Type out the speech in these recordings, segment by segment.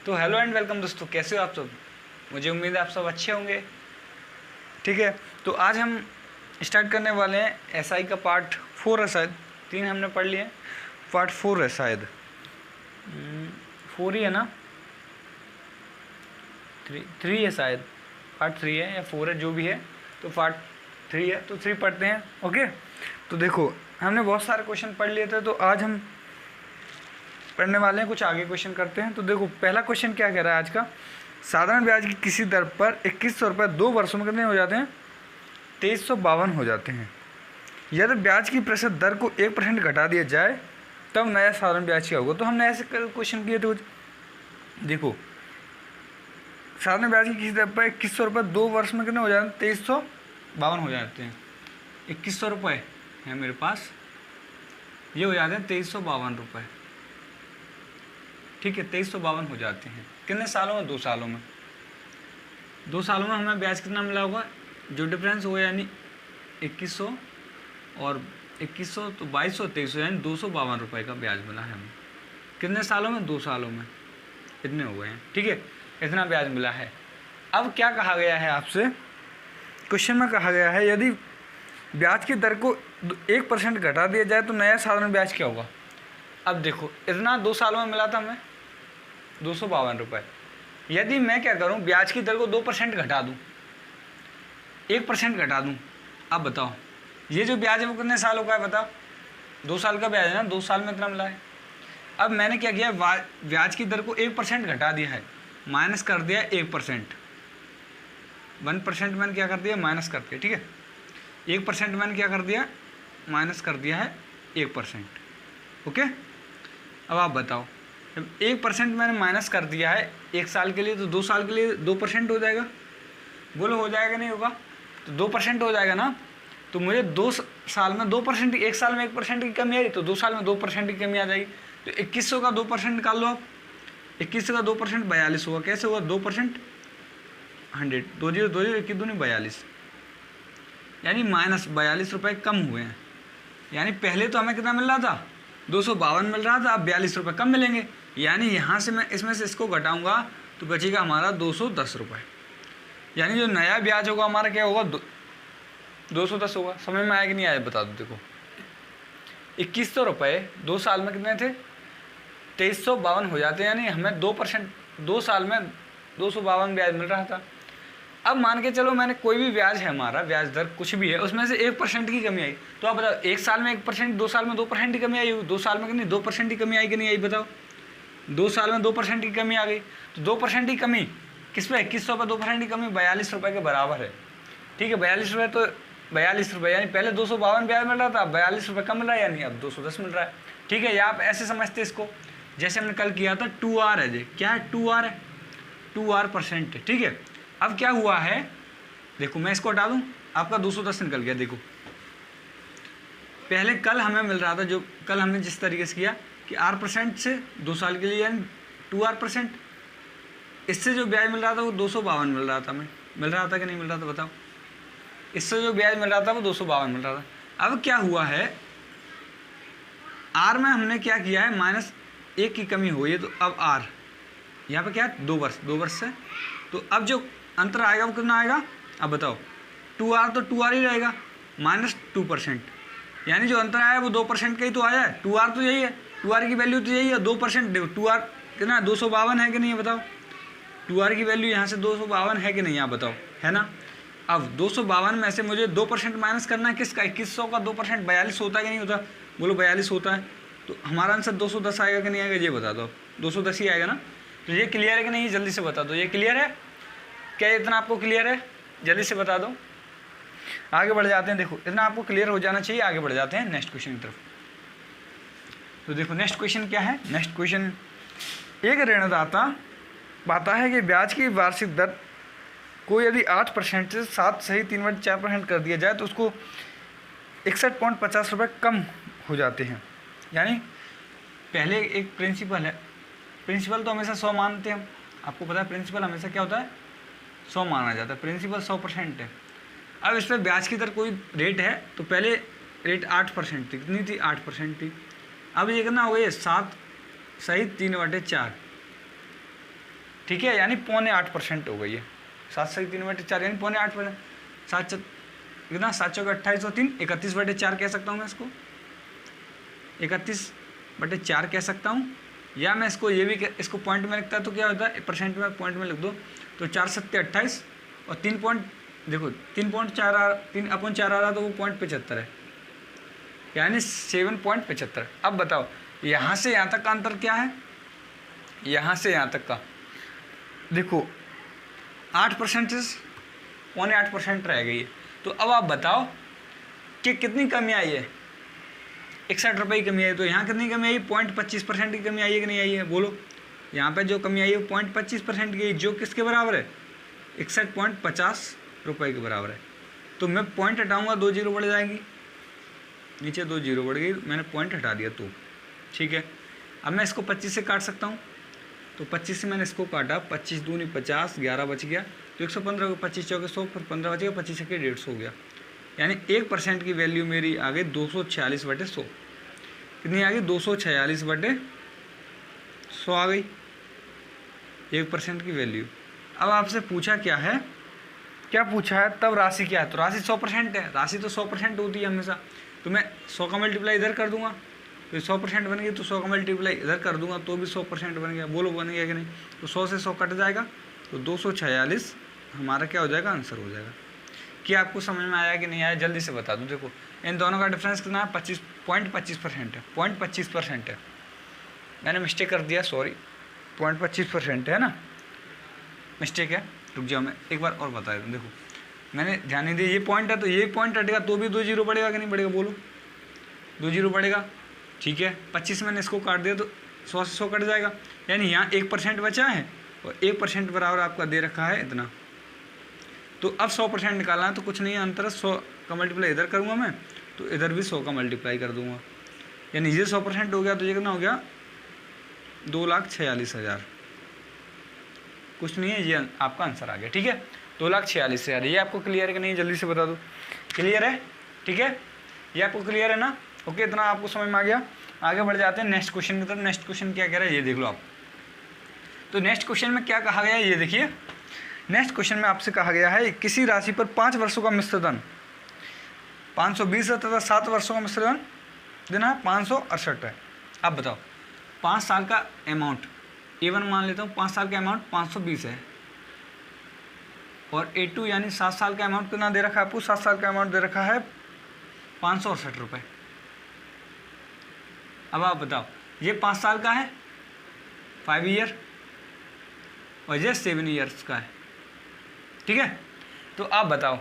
तो hello and welcome दोस्तों, कैसे हो आप सब। मुझे उम्मीद है आप सब अच्छे होंगे। ठीक है, तो आज हम स्टार्ट करने वाले हैं एसआई का पार्ट 4 है शायद। 3 हमने पढ़ लिए, पार्ट 4 है शायद। 4 ही है ना, 3 है शायद। पार्ट 3 है या 4 है, जो भी है, तो पार्ट 3 है। तो 3 पढ़ते हैं। ओके, तो देखो हमने बहुत सारे क्वेश्चन पढ़ लिए थे, तो आज हम पढ़ने वाले हैं कुछ आगे क्वेश्चन करते हैं। तो देखो पहला क्वेश्चन क्या कह रहा है आज का। साधारण ब्याज की किसी दर पर 2100 रुपये 2 वर्षों में कितने हो जाते हैं? 2352 हो जाते हैं। यदि ब्याज की प्रतिशत दर को 1% घटा दिया जाए तब नया साधारण ब्याज क्या होगा? तो हमने ऐसे क्वेश्चन किए थे कुछ। देखो साधारण ब्याज की किसी दर पर 2100 रुपये 2 वर्ष में कितने हो जाते हैं? 2352 हो जाते हैं। 2100 रुपये है मेरे पास, ये हो जाते हैं 2352 रुपये। ठीक है, 2352 हो जाते हैं। कितने सालों में? 2 सालों में। 2 सालों में हमें ब्याज कितना मिला होगा? जो डिफरेंस होगा, यानी 2100 और 2100 तो 2200 2300, यानी 252 रुपये का ब्याज मिला है हमें। कितने सालों में? 2 सालों में। इतने हो गए हैं। ठीक है, इतना ब्याज मिला है। अब क्या कहा गया है आपसे, क्वेश्चन में कहा गया है यदि ब्याज की दर को 1% घटा दिया जाए तो नया साधारण ब्याज क्या होगा? अब देखो इतना 2 सालों में मिला था हमें 252 रुपये। यदि मैं क्या करूं, ब्याज की दर को 2% घटा दूं, 1% घटा दूं, अब बताओ ये जो ब्याज है वो कितने सालों का है? बताओ, 2 साल का ब्याज है ना, 2 साल में इतना मिला है। अब मैंने क्या किया, ब्याज की दर को 1% घटा दिया है, माइनस कर दिया 1%। 1% मैंने क्या कर दिया? माइनस कर दिया। ठीक है, 1% मैंने क्या कर दिया? माइनस कर दिया है 1%। ओके, अब आप बताओ, जब 1% मैंने माइनस कर दिया है 1 साल के लिए, तो 2 साल के लिए 2% हो जाएगा। बोलो हो जाएगा नहीं होगा? तो 2% हो जाएगा ना। तो मुझे 2 साल में 2%, 1 साल में 1% की कमी आई, तो 2 साल में 2% की कमी आ जाएगी। तो 2100 का 2% निकाल लो आप। 2100 का 2% 42 होगा। कैसे होगा? 2% 100, 20 20 21 दूनी 42, यानी माइनस 42 रुपये कम हुए हैं। यानी पहले तो हमें कितना मिल रहा था? 252 मिल रहा था, अब 42 रुपये कम मिलेंगे। यानी यहाँ से मैं इसमें से इसको घटाऊंगा तो बचेगा हमारा 210 रुपये। यानी जो नया ब्याज होगा हमारा क्या होगा? 210 होगा। समझ में आया कि नहीं आया बता दो। देखो 2100 रुपये 2 साल में कितने थे? 2352 हो जाते हैं। यानी हमें 2% 2 साल में 252 ब्याज मिल रहा था। अब मान के चलो मैंने कोई भी ब्याज है, हमारा ब्याज दर कुछ भी है, उसमें से 1% की कमी आई, तो आप बताओ 1 साल में 1%, 2 साल में 2% की कमी आई, 2 साल में कितनी? 2% की कमी आई कि नहीं आई? बताओ, 2 साल में 2% की कमी आ गई। तो 2% की कमी किस पे? 2100 पर 2% की कमी 42 रुपये के बराबर है। ठीक है, 42 रुपये, तो 42 रुपये यानी पहले 252 ब्याज मिल रहा था, अब 42 रुपये कम मिल रहा है, यानी अब 210 मिल रहा है। ठीक है, या आप ऐसे समझते इसको, जैसे हमने कल किया था 2R है। जी क्या है? 2R है, 2R%। ठीक है, अब क्या हुआ है, देखो मैं इसको हटा दूं, आपका 210 निकल गया। देखो पहले कल हमें मिल रहा था, जो कल हमने जिस तरीके से किया कि R% से 2 साल के लिए, यानी 2R%, इससे जो ब्याज मिल रहा था वो 252 मिल रहा था। हमें मिल रहा था कि नहीं मिल रहा था? बताओ, इससे जो ब्याज मिल रहा था वो 252 मिल रहा था। अब क्या हुआ है, R में हमने क्या किया है, -1 की कमी हुई है, तो अब R यहाँ पे क्या है? 2 वर्ष से, तो अब जो अंतर आएगा वो कितना आएगा? अब बताओ, 2R तो 2R ही रहेगा, -2%, यानी जो अंतर आया वो 2% का ही तो आया है। 2R तो यही है, 2R की वैल्यू तो यही है, 2%। देखो 2R कितना? 252 है कि नहीं है? बताओ, 2R की वैल्यू यहाँ से 252 है कि नहीं? आप बताओ, है ना। अब 252 में से मुझे 2% माइनस करना है किसका? 2100 का 2% 42 होता है कि नहीं होता? बोलो 42 होता है। तो हमारा आंसर 210 आएगा कि नहीं आएगा? ये बता दो। 210 ही आएगा ना। तो ये क्लियर है कि नहीं? जल्दी से बता दो, ये क्लियर है क्या? इतना आपको क्लियर है? जल्दी से बता दो, आगे बढ़ जाते हैं। देखो इतना आपको क्लियर हो जाना चाहिए। आगे बढ़ जाते हैं नेक्स्ट क्वेश्चन की तरफ। तो देखो नेक्स्ट क्वेश्चन क्या है। नेक्स्ट क्वेश्चन, एक ऋणदाता पाता है कि ब्याज की वार्षिक दर को यदि 8% से 7 सही 3/4% कर दिया जाए तो उसको 61.50 रुपये कम हो जाते हैं। यानी पहले एक प्रिंसिपल है, प्रिंसिपल तो हमेशा 100 मानते हैं हम, आपको पता है प्रिंसिपल हमेशा क्या होता है? 100 माना जाता है। प्रिंसिपल 100% है। अब इस पर ब्याज की दर कोई रेट है, तो पहले रेट 8% थी। कितनी थी? 8% थी। अब ये कितना हो गया? 7 सही 3/4, ठीक है, यानी 0.8% हो गई है। 7/3/4 यानी 0.8%। 7 कितना 7 चौके 28 और 3 31/4 कह सकता हूँ मैं इसको, 31/4 कह सकता हूँ। या मैं इसको ये भी इसको पॉइंट में लिखता तो क्या होता है, परसेंट में पॉइंट में लिख दो तो 4 7 28 और 3 पॉइंट, देखो 3.4 आ रहा तो वो 0.75 है, यानी 7.75। अब बताओ यहाँ से यहाँ तक का अंतर क्या है, यहाँ से यहाँ तक का देखो 8% 0.8% रह गई है। तो अब आप बताओ कि कितनी कमी आई है, 61 रुपये की कमी आई। तो यहाँ कितनी कमी आई, 0.25% की कमी आई है कि नहीं आई है, बोलो। यहाँ पे जो कमी आई है वो 0.25% की आई, जो किसके बराबर है, 61.50 रुपये के बराबर है। तो मैं पॉइंट हटाऊँगा, 2 जीरो बढ़ जाएंगी, नीचे 2 जीरो बढ़ गई, मैंने पॉइंट हटा दिया तो ठीक है। अब मैं इसको 25 से काट सकता हूँ, तो 25 से मैंने इसको काटा, 25 दूनी 50, 11 बच गया तो 115 को 25 चौके 100, फिर 15 बच गया, 25 के 150 हो गया, यानी 1% की वैल्यू मेरी आ गई 246/100। कितनी आ गई, 246/100 आ गई 1% की वैल्यू। अब आपसे पूछा क्या है, क्या पूछा है, तब राशि क्या है, तो राशि 100% है, राशि तो 100% होती है हमेशा। तो मैं 100 का मल्टीप्लाई इधर कर दूंगा तो 100% बन गई, तो 100 का मल्टीप्लाई इधर कर दूंगा तो भी 100% बन गया, बोलो बन गया कि नहीं। तो 100 से 100 कट जाएगा तो 246 हमारा क्या हो जाएगा, आंसर हो जाएगा। क्या आपको समझ में आया कि नहीं आया, जल्दी से बता दूं। देखो इन दोनों का डिफरेंस कितना है, 25% है, 0.25% है। मैंने मिस्टेक कर दिया, सॉरी, 0.25% है ना, मिस्टेक है। रुक जाओ मैं एक बार और बता दूँ। देखो मैंने ध्यान नहीं दिया, ये पॉइंट है तो ये पॉइंट हटेगा तो भी 2 जीरो बढ़ेगा कि नहीं बढ़ेगा, बोलो 2 जीरो बढ़ेगा, ठीक है। 25 मैंने इसको काट दिया तो 100 से 100 कट जाएगा, यानी यहाँ 1% बचा है और 1% बराबर आपका दे रखा है इतना। तो अब 100% निकालना है तो कुछ नहीं है, अंतर 100 का मल्टीप्लाई इधर करूँगा मैं, तो इधर भी 100 का मल्टीप्लाई कर दूँगा, यानी ये 100% हो गया तो ये कितना हो गया, 2,46,000। कुछ नहीं है, ये आपका आंसर आ गया, ठीक है, 2,46,000। ये आपको क्लियर है कि नहीं, जल्दी से बता दो। क्लियर है, ठीक है, ये आपको क्लियर है ना, ओके, इतना आपको समझ में आ गया। आगे बढ़ जाते हैं नेक्स्ट क्वेश्चन की तरफ। नेक्स्ट क्वेश्चन क्या कह रहा है ये देख लो आप। तो नेक्स्ट क्वेश्चन में क्या कहा गया है ये देखिए। नेक्स्ट क्वेश्चन में आपसे कहा गया है किसी राशि पर 5 वर्षों का मिश्र धन 520 है तथा 7 वर्षों का मिश्र धन देना है 568 है। अब बताओ 5 साल का अमाउंट, A1 मान लेता हूँ, 5 साल का अमाउंट 520 है और A2 यानी 7 साल का अमाउंट कितना दे रखा है आपको, 7 साल का अमाउंट दे रखा है 568 रुपये। अब आप बताओ ये 5 साल का है 5 ईयर और ये 7 ईयर्स का है, ठीक है। तो आप बताओ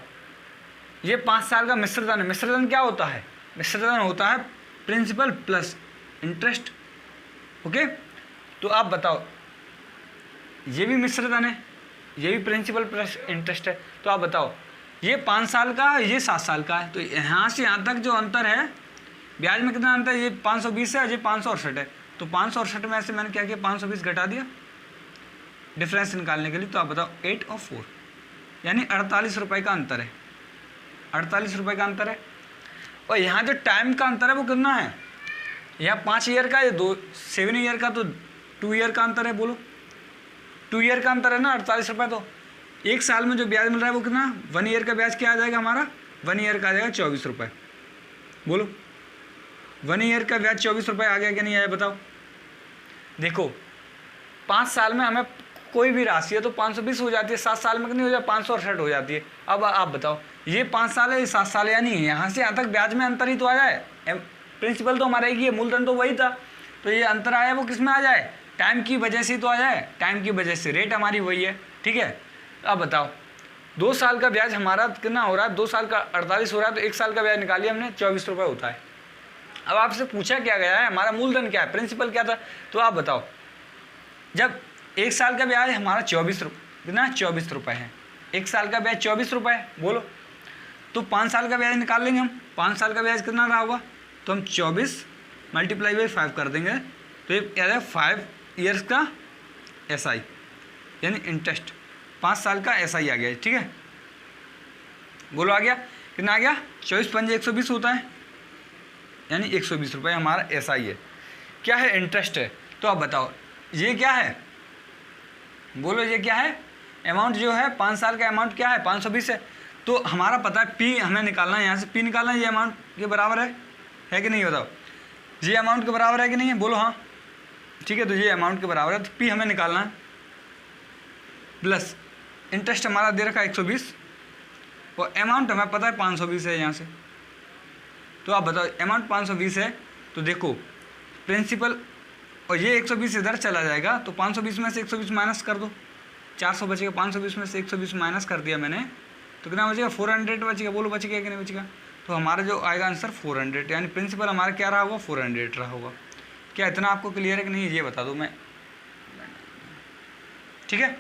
ये 5 साल का मिश्रधन है। मिश्रधन क्या होता है, मिश्रधन होता है प्रिंसिपल प्लस इंटरेस्ट, ओके। तो आप बताओ ये भी मिश्रधन है, ये भी प्रिंसिपल प्लस इंटरेस्ट है। तो आप बताओ ये 5 साल का है, ये 7 साल का है, तो यहाँ से यहाँ तक जो अंतर है ब्याज में कितना अंतर है, ये 520 है, ये 568 है। तो 568 में ऐसे मैंने क्या किया, 520 घटा दिया डिफरेंस निकालने के लिए। तो आप बताओ 8 और 4 यानी 48 रुपये का अंतर है, 48 रुपये का अंतर है। और यहाँ जो टाइम का अंतर है वो कितना है, यहाँ 5 ईयर का, ये 7 ईयर का, तो 2 ईयर का अंतर है। बोलो 2 ईयर का अंतर है ना, 48 रुपये। तो 1 साल में जो ब्याज मिल रहा है वो कितना, 1 ईयर का ब्याज क्या आ जाएगा हमारा, 1 ईयर का आ जाएगा 24 रुपये। बोलो 1 ईयर का ब्याज 24 रुपये आ गया कि नहीं आया, बताओ। देखो 5 साल में हमें कोई भी राशि है तो 520 हो जाती है, 7 साल में कितनी हो जाती है, 568 हो जाती है। अब आप बताओ ये 5 साल है, ये 7 साल है, यानी यहाँ से यहाँ तक ब्याज में अंतर ही तो आ जाए। प्रिंसिपल तो हमारा एक ही है, मूलधन तो वही था, तो ये अंतर आया वो किस में आ जाए, टाइम की वजह से ही तो आ जाए, टाइम की वजह से। रेट हमारी वही है, ठीक है। अब बताओ 2 साल का ब्याज हमारा कितना हो रहा है, 2 साल का 48 हो रहा है, तो 1 साल का ब्याज निकालिए हमने 24 रुपये होता है। अब आपसे पूछा क्या गया है, हमारा मूलधन क्या है, प्रिंसिपल क्या था। तो आप बताओ जब 1 साल का ब्याज हमारा 24 रुपये, कितना 24 रुपये है, 1 साल का ब्याज 24 रुपये है, बोलो। तो 5 साल का ब्याज निकाल लेंगे हम, 5 साल का ब्याज कितना रहा होगा, तो हम 24 मल्टीप्लाई बाई 5 कर देंगे, तो ये क्या है 5 ईयर्स का SI यानी इंटरेस्ट, 5 साल का SI आ गया, ठीक है। बोलो आ गया, कितना आ गया, 24 पंजे 120 होता है, यानी 120 रुपये हमारा SI है। क्या है, इंटरेस्ट है। तो आप बताओ ये क्या है, बोलो ये क्या है, अमाउंट जो है 5 साल का अमाउंट क्या है 520 है। तो हमारा पता है पी हमें निकालना है, यहाँ से पी निकालना है, ये अमाउंट के बराबर है कि नहीं बताओ, ये अमाउंट के बराबर है कि नहीं है, बोलो हाँ ठीक है। तो ये अमाउंट के बराबर है, तो पी हमें निकालना है प्लस इंटरेस्ट हमारा दे रखा है 120 और अमाउंट हमें पता है 520 है यहाँ से। तो आप बताओ अमाउंट 520 है, तो देखो प्रिंसिपल और ये 120 इधर चला जाएगा, तो 520 में से 120 माइनस कर दो, 400 बचेगा। 520 में से 120 माइनस कर दिया मैंने, तो कितना बचेगा 400 बचेगा। बोलो बच गया कि नहीं बचेगा। तो हमारा जो आएगा आंसर 400, यानी प्रिंसिपल हमारा क्या रहा होगा 400 रहा होगा। क्या इतना आपको क्लियर है कि नहीं ये बता दो मैं, ठीक है।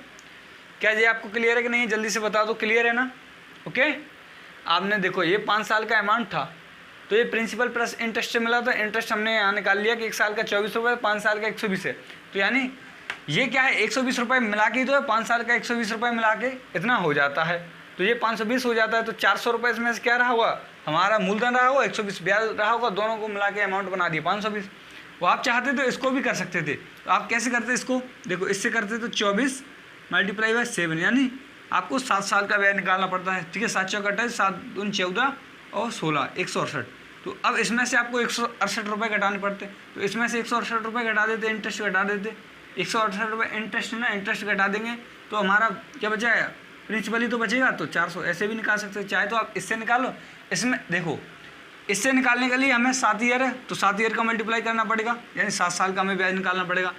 क्या ये आपको क्लियर है कि नहीं जल्दी से बता दो, क्लियर है ना। ओके आपने देखो ये 5 साल का अमाउंट था, तो ये प्रिंसिपल प्लस इंटरेस्ट से मिला था। इंटरेस्ट हमने यहाँ निकाल लिया कि 1 साल का 24 रुपये, 5 साल का 120 है। तो यानी ये क्या है 120 रुपये मिला के ही तो है, 5 साल का 120 रुपये मिला के इतना हो जाता है। तो ये 520 हो जाता है, तो 400 रुपये इसमें से क्या रहा होगा हमारा मूलधन रहा होगा, 120 ब्याज रहा होगा, दोनों को मिला के अमाउंट बना दिया 520। वो आप चाहते तो इसको भी कर सकते थे, तो आप कैसे करते इसको, देखो इससे करते तो 24 × 7 यानी आपको 7 साल का ब्याज निकालना पड़ता है, ठीक है। 7 चौक 28, 7 दूनी 14 और 16 168। तो अब इसमें से आपको 168 रुपये घटाने पड़ते, तो इसमें से 168 रुपये घटा देते, इंटरेस्ट घटा देते, 168 रुपये इंटरेस्ट ना, इंटरेस्ट घटा देंगे तो हमारा क्या बचाएगा प्रिंसिपल ही तो बचेगा। तो 400 ऐसे भी निकाल सकते हैं, चाहे तो आप इससे निकालो। इसमें देखो इससे निकालने के लिए हमें 7 ईयर है, तो 7 ईयर का मल्टीप्लाई करना पड़ेगा, यानी 7 साल का हमें ब्याज निकालना पड़ेगा।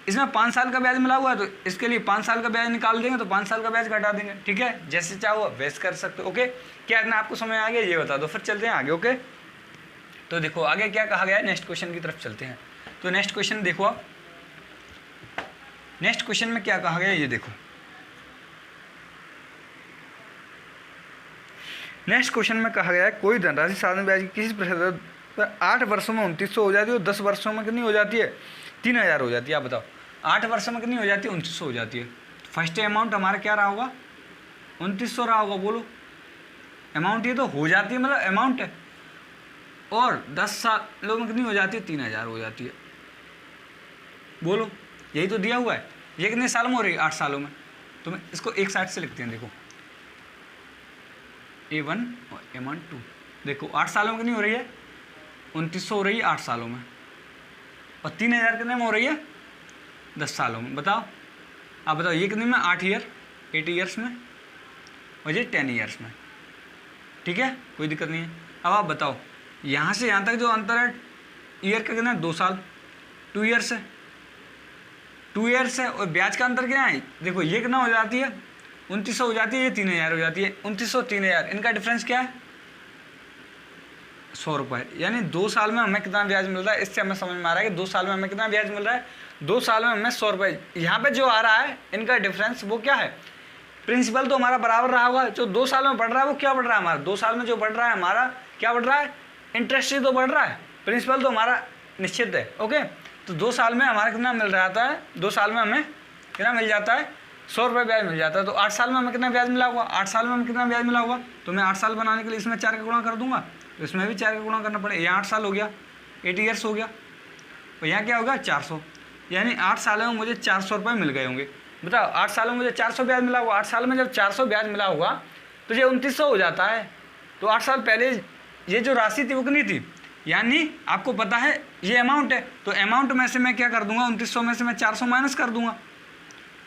इसमें 5 साल का ब्याज मिला हुआ है, तो इसके लिए 5 साल का ब्याज निकाल देंगे, तो 5 साल का ब्याज घटा देंगे, ठीक है। जैसे चाहो वैसे कर सकते हो। ओके क्या इतना आपको समझ आ गया ये बता दो, फिर चलते हैं आगे। ओके तो देखो आगे क्या कहा गया है, नेक्स्ट क्वेश्चन की तरफ चलते हैं। तो नेक्स्ट क्वेश्चन देखो आप, नेक्स्ट क्वेश्चन में क्या कहा गया है ये देखो। नेक्स्ट क्वेश्चन में कहा गया है कोई धनराशि साधारण ब्याज की किसी प्रतिशत पर 8 वर्षों में 2900 हो जाती है और 10 वर्षों में कितनी हो जाती है 3000 हो जाती है। आप बताओ 8 वर्षों में कितनी हो जाती है 2900 हो जाती है। फर्स्ट अमाउंट हमारा क्या रहा होगा 2900 रहा होगा। बोलो अमाउंट ये तो हो जाती है, मतलब अमाउंट है, और 10 सालों में कितनी हो जाती है 3000 हो जाती है। बोलो यही तो दिया हुआ है। ये कितने साल में हो रही है 8 सालों में। तो मैं इसको एक साइड से लिखते हैं, देखो A1 और A2। देखो 8 सालों में कितनी हो रही है 2900 हो रही है 8 सालों में, और 3000 कितने में हो रही है 10 सालों में। बताओ आप बताओ ये कितने में 8 ईयर्स में, और ये 10 ईयर्स में, ठीक है कोई दिक्कत नहीं है। अब आप बताओ यहाँ से यहाँ तक जो अंतर है ईयर का कितना है 2 साल, 2 ईयर्स है, 2 ईयर्स है। और ब्याज का अंतर क्या है देखो ये कितना हो जाती है 2900 हो जाती है, ये 3000 हो जाती है। 2900 3000 इनका डिफरेंस क्या है 100 रुपये, यानी 2 साल में हमें कितना ब्याज मिल रहा है। इससे हमें समझ में आ रहा है कि 2 साल में हमें कितना ब्याज मिल रहा है 2 साल में हमें 100 रुपये। यहाँ पे जो आ रहा है इनका डिफरेंस वो क्या है, प्रिंसिपल तो हमारा बराबर रहा होगा, जो 2 साल में बढ़ रहा है वो क्या बढ़ रहा है हमारा 2 साल में जो बढ़ रहा है हमारा क्या बढ़ रहा है इंटरेस्ट ही तो बढ़ रहा है, प्रिंसिपल तो हमारा निश्चित है। ओके तो 2 साल में हमारा कितना मिल रहा है 2 साल में हमें कितना मिल जाता है 100 रुपये ब्याज मिल जाता है। तो 8 साल में हमें कितना ब्याज मिला होगा 8 साल में हमें कितना ब्याज मिला होगा। तो मैं 8 साल बनाने के लिए इसमें 4 का गुणा कर दूंगा, तो इसमें भी 4 का गुणा करना पड़ेगा। यहाँ 8 साल हो गया 8 ईयर्स हो गया, तो यहाँ क्या होगा 400, यानी 8 सालों में मुझे 400 रुपये मिल गए होंगे। बताओ 8 सालों में मुझे 400 ब्याज मिला होगा। 8 साल में जब 400 ब्याज मिला होगा तो ये 2900 हो जाता है। तो 8 साल पहले ये जो राशि थी वो कितनी थी, यानी आपको पता है ये अमाउंट है, तो अमाउंट में से मैं क्या कर दूंगा 2900 में से मैं 400 माइनस कर दूंगा।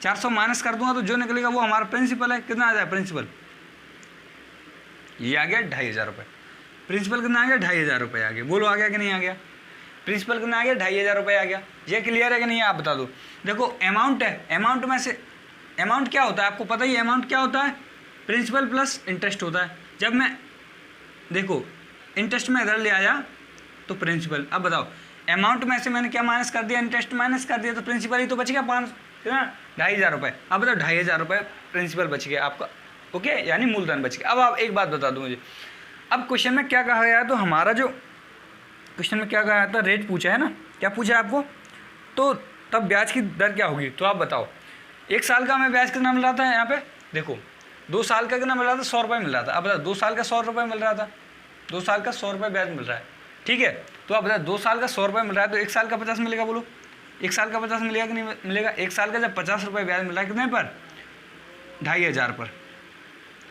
400 माइनस कर दूंगा तो जो निकलेगा वो हमारा प्रिंसिपल है। कितना आ जाए प्रिंसिपल, ये आ गया 2500 रुपये। प्रिंसिपल कितना आ गया 2500 रुपये आ गया। बोलो आ गया कि नहीं आ गया, प्रिंसिपल कितना आ गया 2500 रुपये आ गया। ये क्लियर है कि नहीं आप बता दो। देखो अमाउंट है, अमाउंट में से अमाउंट क्या होता है आपको पता ही है, अमाउंट क्या होता है प्रिंसिपल प्लस इंटरेस्ट होता है। जब मैं देखो इंटरेस्ट में इधर ले आया तो प्रिंसिपल। अब बताओ अमाउंट में से मैंने क्या माइनस कर दिया इंटरेस्ट माइनस कर दिया, तो प्रिंसिपल ही तो बच गया 2500 रुपये। अब बताओ 2500 रुपये प्रिंसिपल बच गया आपका। ओके यानी मूलधन बच गया। अब आप एक बात बता दो मुझे, अब क्वेश्चन में क्या कहा गया है, तो हमारा जो क्वेश्चन में क्या कहा गया था रेट पूछा है ना, क्या पूछा है आपको, तो तब ब्याज की दर क्या होगी। तो आप बताओ 1 साल का हमें ब्याज कितना मिल रहा था, यहाँ पे देखो 2 साल का कितना मिल रहा था 100 रुपये मिल रहा था। अब बताओ 2 साल का 100 रुपये मिल रहा था, 2 साल का 100 रुपये ब्याज मिल रहा है, ठीक है। तो आप बताओ 2 साल का 100 रुपये मिल रहा है तो 1 साल का 50 मिलेगा। बोलो 1 साल का 50 मिलेगा कि नहीं मिलेगा? 1 साल का जब 50 रुपये ब्याज मिला कितने पर? 2500 पर।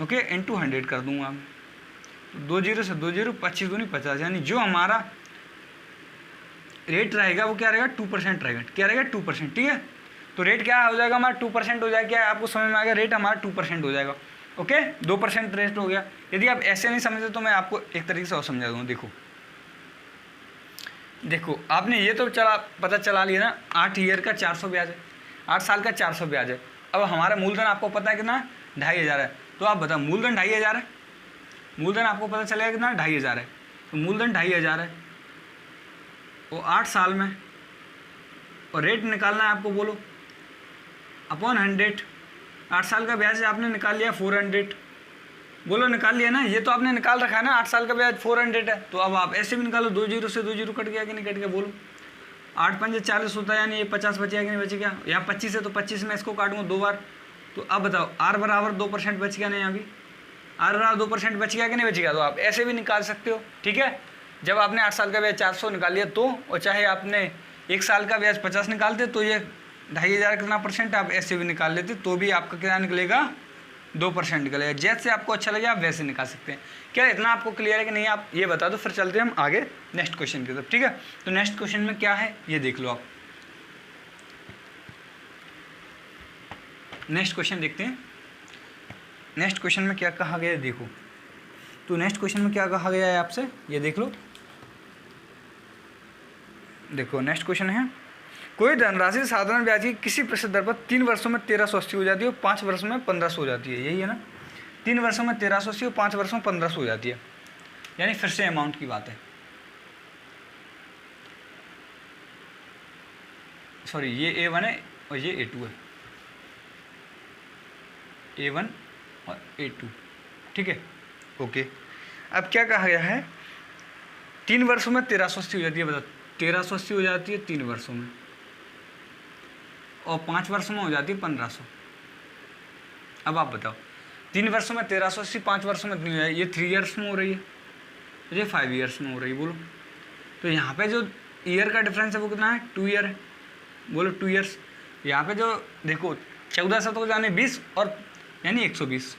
ओके, इंटू 100 कर दूंगा मैं, तो 2 जीरो से 2 जीरो, 25 दूनी 50, यानी जो हमारा रेट रहेगा वो क्या रहेगा? 2% रहेगा। क्या रहेगा? 2%। ठीक है, तो रेट क्या हो जाएगा हमारा? 2% हो जाएगा। क्या आपको समझ में आ गया? रेट हमारा 2% हो जाएगा। ओके, 2% रेट हो गया। यदि आप ऐसे नहीं समझते तो मैं आपको एक तरीके से और समझा दूँगा। देखो आपने ये तो पता चला लिया ना, 8 ईयर का 400 ब्याज है, 8 साल का 400 ब्याज है। अब हमारा मूलधन आपको पता है कितना? 2500 है। तो आप बताओ, मूलधन 2500 है, मूलधन आपको पता चलेगा कितना? 2500 है। तो मूलधन 2500 है वो 8 साल में, और रेट निकालना है आपको, बोलो अपॉन 100। 8 साल का ब्याज आपने निकाल लिया 400, बोलो निकाल लिया ना? ये तो आपने निकाल रखा है ना, 8 साल का ब्याज 400 है। तो अब आप ऐसे भी निकालो, 2 जीरो से 2 जीरो कट गया कि नहीं कट गया? बोलो 8 पंजे 40 होता है, यानी ये 50 बचेगा कि नहीं बचेगा? यहाँ 25 है तो 25 में इसको काटूंगा 2 बार। तो अब बताओ आर बराबर 2% बच गया नहीं? यहाँ भी आर बराबर 2% बच गया कि नहीं बचेगा? तो आप ऐसे भी निकाल सकते हो। ठीक है, जब आपने 8 साल का ब्याज 400 निकाल लिया तो, और चाहे आपने 1 साल का ब्याज 50 निकालते तो ये 2500 कितना परसेंट आप ऐसे भी निकाल लेते तो भी आपका क्या निकलेगा? 2% निकलेगा। जैसे आपको अच्छा लगे आप वैसे निकाल सकते हैं। क्या इतना आपको क्लियर है कि नहीं? आप ये बता दो, फिर चलते हैं हम आगे नेक्स्ट क्वेश्चन की तरफ। ठीक है, तो नेक्स्ट क्वेश्चन में क्या है ये देख लो आप। नेक्स्ट क्वेश्चन देखते हैं। नेक्स्ट क्वेश्चन में क्या कहा गया है देखो। तो नेक्स्ट क्वेश्चन में क्या कहा गया है आपसे, ये देख लो। देखो नेक्स्ट क्वेश्चन है, कोई धनराशि साधारण ब्याज की किसी प्रतिशत दर पर 3 वर्षों में 1380 हो जाती है और 5 वर्षों में 1500 हो जाती है। यही है ना, 3 वर्षों में 1380 और 5 वर्षों में 1500 हो जाती है। यानी फिर से अमाउंट की बात है, सॉरी ये A1 है और ये A2 है, A1 और A2। ठीक है, ओके। अब क्या कहा गया है, 3 वर्षों में 1380 हो जाती है। बताओ 1380 हो जाती है 3 वर्षों में, और 5 वर्षों में हो जाती है 1500। अब आप बताओ 3 वर्षों में 1380, 5 वर्षों में ये 3 ईयर्स में हो रही है, ये 5 ईयर्स में हो रही है। बोलो तो यहाँ पे जो ईयर का डिफरेंस है वो कितना है? 2 ईयर है। बोलो 2 ईयर्स। यहाँ पे जो देखो 1400 तो जाने 20 और यानी 120।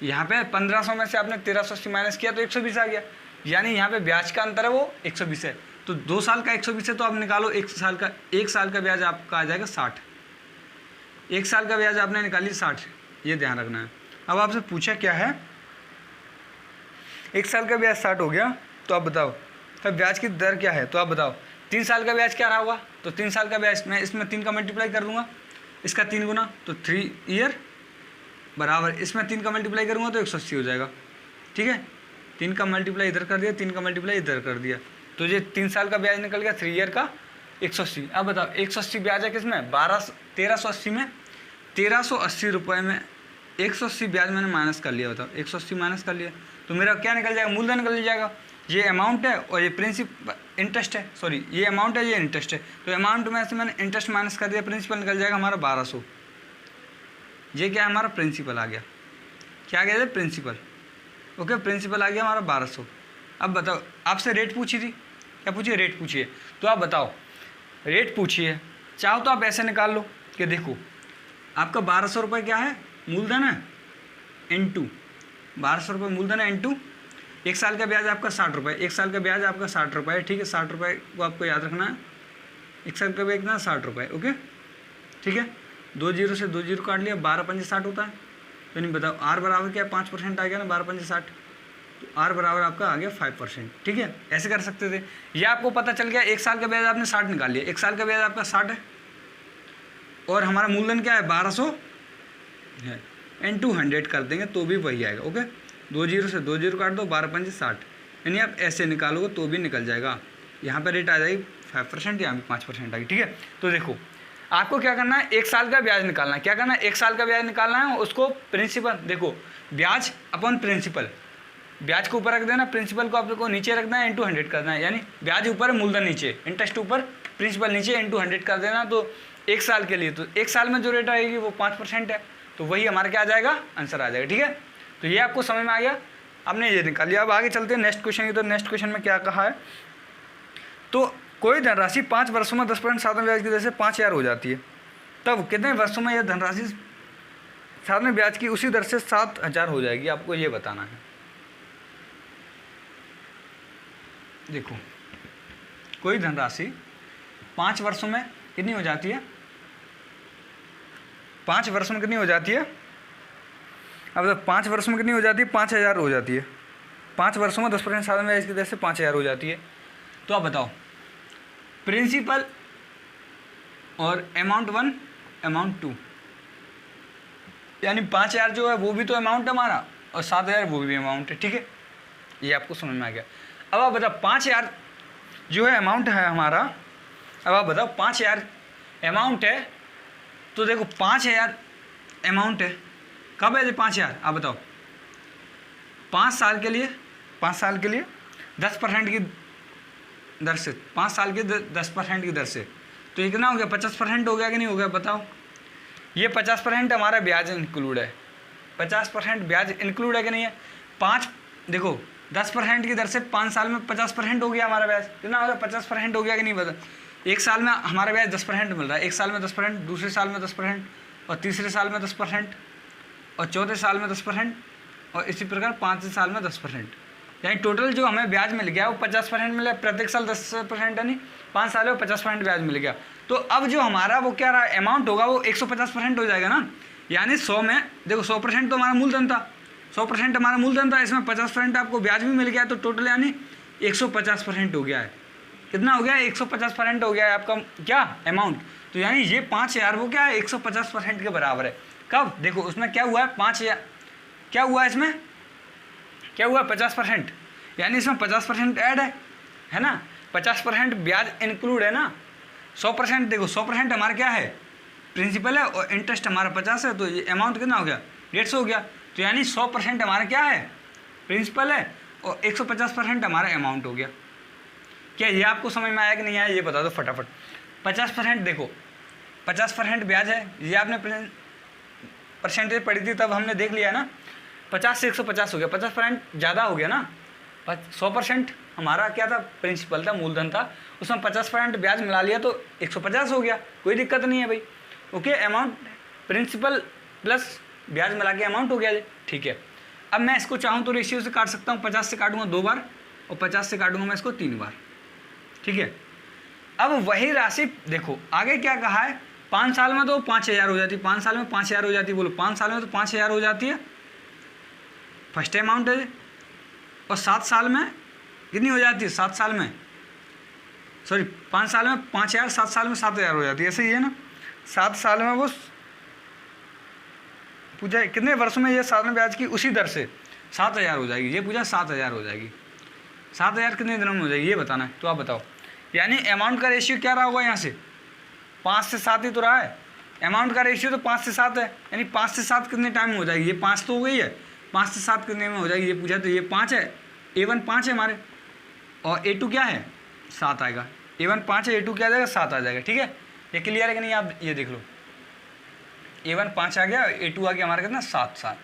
यहाँ पे 1500 में से आपने 1380 माइनस किया तो 120 आ गया, यानी यहाँ पे ब्याज का अंतर है वो 120 है। तो 2 साल का 120 है तो आप निकालो 1 साल का ब्याज आपका आ जाएगा 60। 1 साल का ब्याज आपने निकाली 60, ये ध्यान रखना है। अब आपसे पूछा क्या है, 1 साल का ब्याज 60 हो गया, तो आप बताओ तब ब्याज की दर क्या है? तो आप बताओ 3 साल का ब्याज क्या रहा होगा? तो 3 साल का ब्याज मैं इसमें 3 का मल्टीप्लाई कर दूंगा, इसका 3 गुना, तो 3 ईयर बराबर इसमें 3 का मल्टीप्लाई करूँगा तो 180 हो जाएगा। ठीक है, 3 का मल्टीप्लाई इधर कर दिया, 3 का मल्टीप्लाई इधर कर दिया, तो ये 3 साल का ब्याज निकल गया 3 ईयर का 180। अब बताओ 180 ब्याज है किसमें? 1380 में, 1380 रुपये में 180 ब्याज मैंने माइनस कर लिया। बताओ 180 माइनस कर लिया तो मेरा क्या निकल जाएगा? मूलधन निकल जाएगा। ये अमाउंट है और ये इंटरेस्ट है, सॉरी ये अमाउंट है, ये इंटरेस्ट है। तो अमाउंट में से मैंने इंटरेस्ट माइनस कर दिया, प्रिंसिपल निकल जाएगा हमारा 1200। ये क्या है? हमारा प्रिंसिपल आ गया। क्या आ गया? प्रिंसिपल। ओके, प्रिंसिपल आ गया हमारा 1200। अब बताओ आपसे रेट पूछी थी, क्या पूछिए? रेट पूछिए। तो आप बताओ रेट पूछिए, चाहो तो आप ऐसे निकाल लो कि देखो आपका 1200 रुपये क्या है? मूलधन है, इनटू 1200 रुपये मूलधन है, इनटू 1 साल का ब्याज आपका 60 रुपये। 1 साल का ब्याज आपका 60 रुपये, ठीक है, 60 रुपये को आपको याद रखना है। 1 साल का ब्याज कितना? 60 रुपये। ओके, ठीक है, 2 जीरो से 2 जीरो काट लिया, 12 पंजे 60 होता है। तो नहीं बताओ आर बराबर क्या? 5% आ गया ना, 12 पंजे 60, तो आर बराबर आपका आ गया 5%। ठीक है, ऐसे कर सकते थे। ये आपको पता चल गया 1 साल का ब्याज आपने 60 निकाल लिया, 1 साल का ब्याज आपका 60 है और हमारा मूलधन क्या है? 1200 है, इनटू 100 कर देंगे तो भी वही आएगा। ओके, 2 जीरो से 2 जीरो काट दो, 12 पंजे 60, यानी आप ऐसे निकालोगे तो भी निकल जाएगा। यहाँ पर रेट आ जाएगी 5%, यहाँ पर 5% आएगी। ठीक है, तो देखो आपको क्या करना है? 1 साल का ब्याज निकालना है। क्या करना है? 1 साल का ब्याज निकालना है, उसको प्रिंसिपल, देखो ब्याज अपॉन प्रिंसिपल, ब्याज को ऊपर रख देना, प्रिंसिपल को आपको नीचे रखना है, इनटू 100 करना है। यानी ब्याज ऊपर, मूलधन नीचे, इंटरेस्ट ऊपर, प्रिंसिपल नीचे, इनटू 100 कर देना। तो 1 साल के लिए, तो 1 साल में जो रेट आएगी वो 5% है, तो वही हमारा क्या आ जाएगा? आंसर आ जाएगा। ठीक है, तो ये आपको समझ में आ गया, आपने ये निकाल लिया। अब आगे चलते हैं नेक्स्ट क्वेश्चन की। तो नेक्स्ट क्वेश्चन में क्या कहा है? तो कोई धनराशि 5 वर्षों में 10% साधारण ब्याज की दर से 5,000 हो जाती है, तब कितने वर्षों में यह धनराशि साधारण ब्याज की उसी दर से 7,000 हो जाएगी, आपको ये बताना है। देखो कोई धनराशि 5 वर्षों में कितनी हो जाती है, 5 वर्षों में कितनी हो जाती है, अब 5 वर्षों में कितनी हो जाती है, 5,000 हो जाती है। 5 वर्षों में 10% साधारण ब्याज की दर से 5,000 हो जाती है। तो आप बताओ प्रिंसिपल और अमाउंट 1 अमाउंट 2, यानी 5,000 जो है वो भी तो अमाउंट है हमारा और 7,000 वो भी अमाउंट है, ठीक है, ये आपको समझ में आ गया। अब आप बताओ 5,000 जो है अमाउंट है हमारा, अब आप बताओ 5,000 अमाउंट है, तो देखो 5,000 अमाउंट है, कब है 5,000, आप बताओ 5 साल के लिए 10% की दर से, 5 साल के 10% की दर से, तो ये कितना हो गया, 50% हो गया कि नहीं हो गया, बताओ। ये 50% हमारा ब्याज इंक्लूड है, 50% ब्याज इंक्लूड है कि नहीं है। 5 देखो 10% की दर से 5 साल में 50% हो गया हमारा ब्याज, कितना हो गया, 50% हो गया कि नहीं, बता। एक साल में हमारा ब्याज 10% मिल रहा है, एक साल में 10%, दूसरे साल में 10% और तीसरे साल में 10% और चौथे साल में 10% और इसी प्रकार 5वें साल में 10%, यानी टोटल जो हमें ब्याज मिल गया वो 50% मिला, प्रत्येक साल 10% यानी 5 साल में 50% ब्याज मिल गया। तो अब जो हमारा वो क्या रहा अमाउंट होगा वो 150% हो जाएगा ना, यानी 100 में देखो 100% तो हमारा मूलधन था, 100% हमारा मूलधन था, इसमें 50% आपको ब्याज भी मिल गया, तो टोटल यानी 150% हो गया है। कितना हो गया, 150% हो गया है आपका क्या अमाउंट। तो यानी ये 5,000 वो क्या है 150% के बराबर है। कब देखो उसमें क्या हुआ है 5,000 क्या हुआ है, इसमें क्या हुआ 50%, यानी इसमें 50% ऐड है ना, 50% ब्याज इंक्लूड है ना। 100% देखो 100% हमारा क्या है प्रिंसिपल है और इंटरेस्ट हमारा 50 है, तो ये अमाउंट कितना हो गया 150 हो गया। तो यानी 100% हमारा क्या है प्रिंसिपल है और 150% हमारा अमाउंट हो गया। क्या ये आपको समझ में आया कि नहीं आया, ये बता दो फटाफट। 50% देखो 50% ब्याज है, ये आपने परसेंटेज पढ़ी थी तब हमने देख लिया ना, 50 से 150 हो गया, 50% ज़्यादा हो गया ना। 100% हमारा क्या था प्रिंसिपल था, मूलधन था, उसमें 50% ब्याज मिला लिया तो 150 हो गया, कोई दिक्कत नहीं है भाई। ओके, अमाउंट प्रिंसिपल प्लस ब्याज मिला के अमाउंट हो गया, ठीक है। अब मैं इसको चाहूँ तो रेशियो से काट सकता हूँ, 50 से काटूंगा 2 बार और 50 से काटूंगा मैं इसको 3 बार, ठीक है। अब वही राशि देखो आगे क्या कहा है, 5 साल में तो 5,000 हो जाती है, 5 साल में 5,000 हो जाती है, बोलो 5 साल में तो 5,000 हो जाती है फर्स्ट अमाउंट है, और 7 साल में कितनी हो जाती है, 7 साल में सॉरी 5 साल में 5,000, 7 साल में 7,000 हो जाती है, ऐसे ही है ना। 7 साल में वो पूछा कितने वर्षों में ये साधारण ब्याज की उसी दर से 7,000 हो जाएगी, ये पूछा 7,000 हो जाएगी, 7,000 कितने दिनों में हो जाएगी ये बताना है। तो आप बताओ, यानी अमाउंट का रेशियो क्या रहा होगा यहाँ से 5 से 7 ही तो रहा है, अमाउंट का रेशियो तो 5 से 7 है, यानी 5 से 7 कितने टाइम में हो जाएगी, ये 5 तो हो गई है, 5 से 7 कितने में हो जाएगी ये पूछा, तो ये 5 है, A1 5 है हमारे और A2 क्या है 7 आएगा, A1 5 है, A2 क्या आ जाएगा 7 आ जाएगा, ठीक है। ये क्लियर है कि नहीं, आप ये देख लो, A1 5 आ गया, A2 आ गया हमारा कितना 7,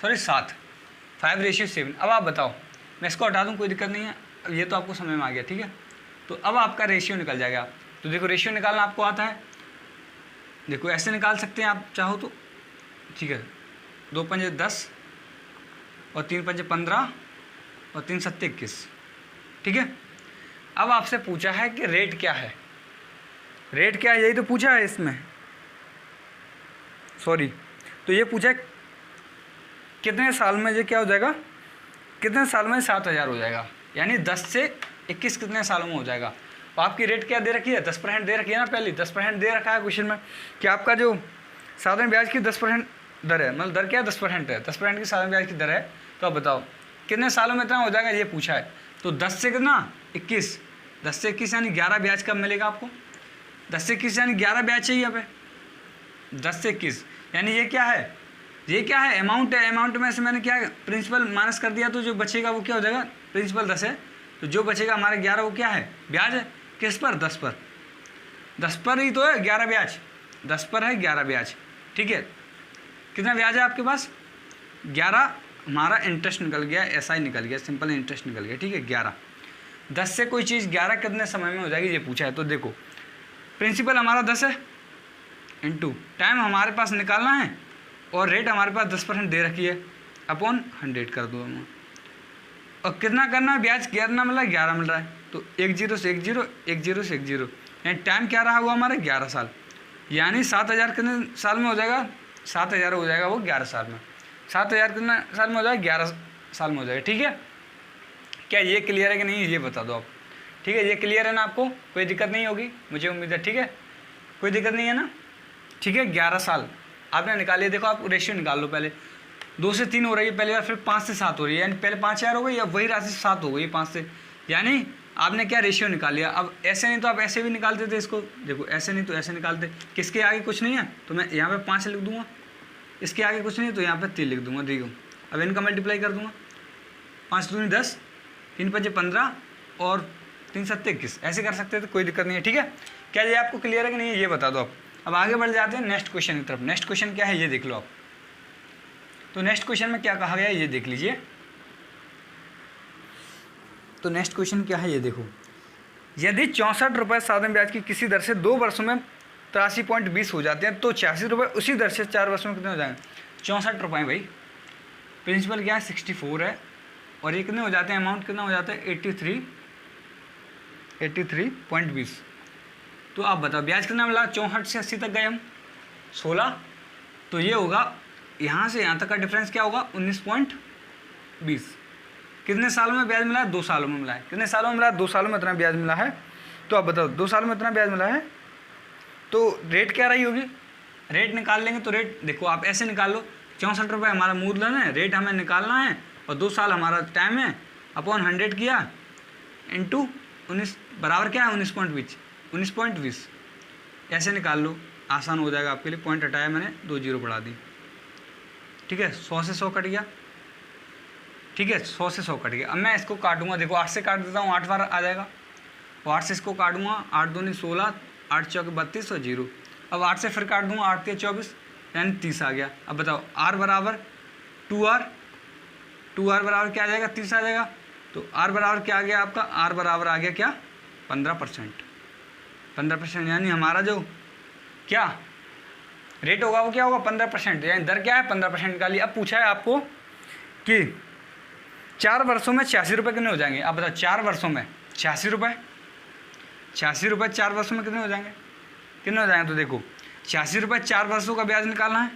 5:7। अब आप बताओ, मैं इसको हटा दूँ कोई दिक्कत नहीं है, अब ये तो आपको समझ में आ गया, ठीक है। तो अब आपका रेशियो निकल जाएगा। तो देखो रेशियो निकालना आपको आता है, देखो ऐसे निकाल सकते हैं आप चाहो तो, ठीक है। 2 पंजे 10 और 3 पंजे 15 और 3 सत्ते 21, ठीक है। अब आपसे पूछा है कि रेट क्या है, रेट क्या है यही तो पूछा है इसमें, सॉरी, तो ये पूछा है कितने साल में ये क्या हो जाएगा, कितने साल में 7,000 हो जाएगा, यानी 10 से 21 कितने सालों में हो जाएगा। तो आपकी रेट क्या दे रखी है 10% दे रखी है ना, पहले 10% दे रखा है क्वेश्चन में कि आपका जो साधारण ब्याज की 10% दर है, मतलब दर क्या है 10% है, 10% की साधारण ब्याज की दर है। तो आप बताओ कितने सालों में इतना हो जाएगा ये पूछा है। तो 10 से कितना 21, 10 से 21 यानी 11 ब्याज कब मिलेगा आपको, 10 से 21 यानी 11 ब्याज चाहिए यहाँ पे, 10 से 21 यानी ये क्या है, ये क्या है अमाउंट है, अमाउंट में से मैंने क्या प्रिंसिपल माइनस कर दिया, तो जो बचेगा वो क्या हो जाएगा, प्रिंसिपल 10 है तो जो बचेगा हमारे 11 वो क्या है ब्याज है, किस पर 10 पर, 10 पर ही तो है 11 ब्याज, 10 पर है 11 ब्याज, ठीक है। कितना ब्याज है आपके पास 11, हमारा इंटरेस्ट निकल गया, SI निकल गया, सिंपल इंटरेस्ट निकल गया, ठीक है 11। 10 से कोई चीज़ 11 कितने समय में हो जाएगी ये पूछा है। तो देखो प्रिंसिपल हमारा 10 है इंटू टाइम हमारे पास निकालना है और रेट हमारे पास 10% दे रखी है अपॉन 100 कर दो हम। और कितना करना है, ब्याज कितना मिल रहा है, 11 मिल रहा है। तो 10 से 10, 10 से 10, यानी टाइम क्या रहा हुआ हमारा 11 साल, यानी 7000 कितने साल में हो जाएगा, 7000 हो जाएगा वो 11 साल में। 7000 कितना साल में हो जाएगा, 11 साल में हो जाएगा। ठीक है, क्या ये क्लियर है कि नहीं ये बता दो आप। ठीक है, ये क्लियर है ना आपको, कोई दिक्कत नहीं होगी मुझे उम्मीद है। ठीक है, कोई दिक्कत नहीं है ना। ठीक है, 11 साल आपने निकालिए। देखो आप रेशियो निकाल लो, पहले 2 से 3 हो रही है पहली बार, फिर 5 से 7 हो रही है, यानी पहले 5000 हो गई, या वही राशि 7 हो गई 5 से, यानी आपने क्या रेशियो निकाल लिया। अब ऐसे नहीं तो आप ऐसे भी निकालते थे इसको, देखो ऐसे नहीं तो ऐसे निकालते। किसके आगे कुछ नहीं है तो मैं यहाँ पे 5 लिख दूंगा, इसके आगे कुछ नहीं तो यहाँ पे 3 लिख दूंगा। देखो अब इनका मल्टीप्लाई कर दूंगा, 5 दूनी 10, 3 5 15 और 3 7 21, ऐसे कर सकते थे, कोई दिक्कत नहीं है। ठीक है, क्या ये आपको क्लियर है कि नहीं ये बता दो आप। अब आगे बढ़ जाते हैं नेक्स्ट क्वेश्चन की तरफ। नेक्स्ट क्वेश्चन क्या है ये देख लो आप। तो नेक्स्ट क्वेश्चन में क्या कहा गया है ये देख लीजिए। तो नेक्स्ट क्वेश्चन क्या है ये देखो, यदि 64 रुपये साधारण ब्याज की किसी दर से 2 वर्षों में 83.20 हो जाते हैं तो 86 रुपये उसी दर से 4 वर्षों में कितने हो जाएंगे, 64 रुपये भाई। प्रिंसिपल क्या है 64 है, और ये कितने हो जाते हैं, अमाउंट कितना हो जाता है 83.20। तो आप बताओ ब्याज कितना मिला, 64 से 80 तक गए हम 16, तो ये होगा यहाँ से यहाँ तक का डिफरेंस क्या होगा 19.20। कितने सालों में ब्याज मिला है, 2 सालों में मिला है। कितने सालों में मिला है, 2 सालों में इतना ब्याज मिला है। तो आप बताओ 2 सालों में इतना ब्याज मिला है तो रेट क्या रही होगी, रेट निकाल लेंगे। तो रेट देखो आप ऐसे निकाल लो, 64 रुपये हमारा मूलधन है, रेट हमें निकालना है और 2 साल हमारा टाइम है, अपॉन 100 किया इंटू 19 बराबर क्या है 19.20 ऐसे निकाल लो, आसान हो जाएगा आपके लिए। पॉइंट हटाया मैंने, 2 जीरो बढ़ा दी। ठीक है, 100 से 100 कट गया। ठीक है, 100 से 100 कट गया। अब मैं इसको काटूंगा, देखो 8 से काट देता हूँ, 8 बार आ जाएगा, और 8 से इसको काटूंगा, 8 दूनी 16, 8 चौके 32 और 0। अब 8 से फिर काट दूंगा, 8 के 24 यानी 30 आ गया। अब बताओ R बराबर 2R बराबर क्या आ जाएगा, 30 आ जाएगा। तो R बराबर क्या आ गया आपका, R बराबर आ गया क्या 15%, यानी हमारा जो क्या रेट होगा वो क्या होगा 15%, यानी दर क्या है 15% निकाली। अब पूछा है आपको कि 4 वर्षों में 86 रुपये कितने हो जाएंगे। आप बताओ 4 वर्षों में 86 रुपये, 4 वर्षों में कितने हो जाएंगे, कितने हो जाएंगे। तो देखो 86 रुपये 4 वर्षों का ब्याज निकालना है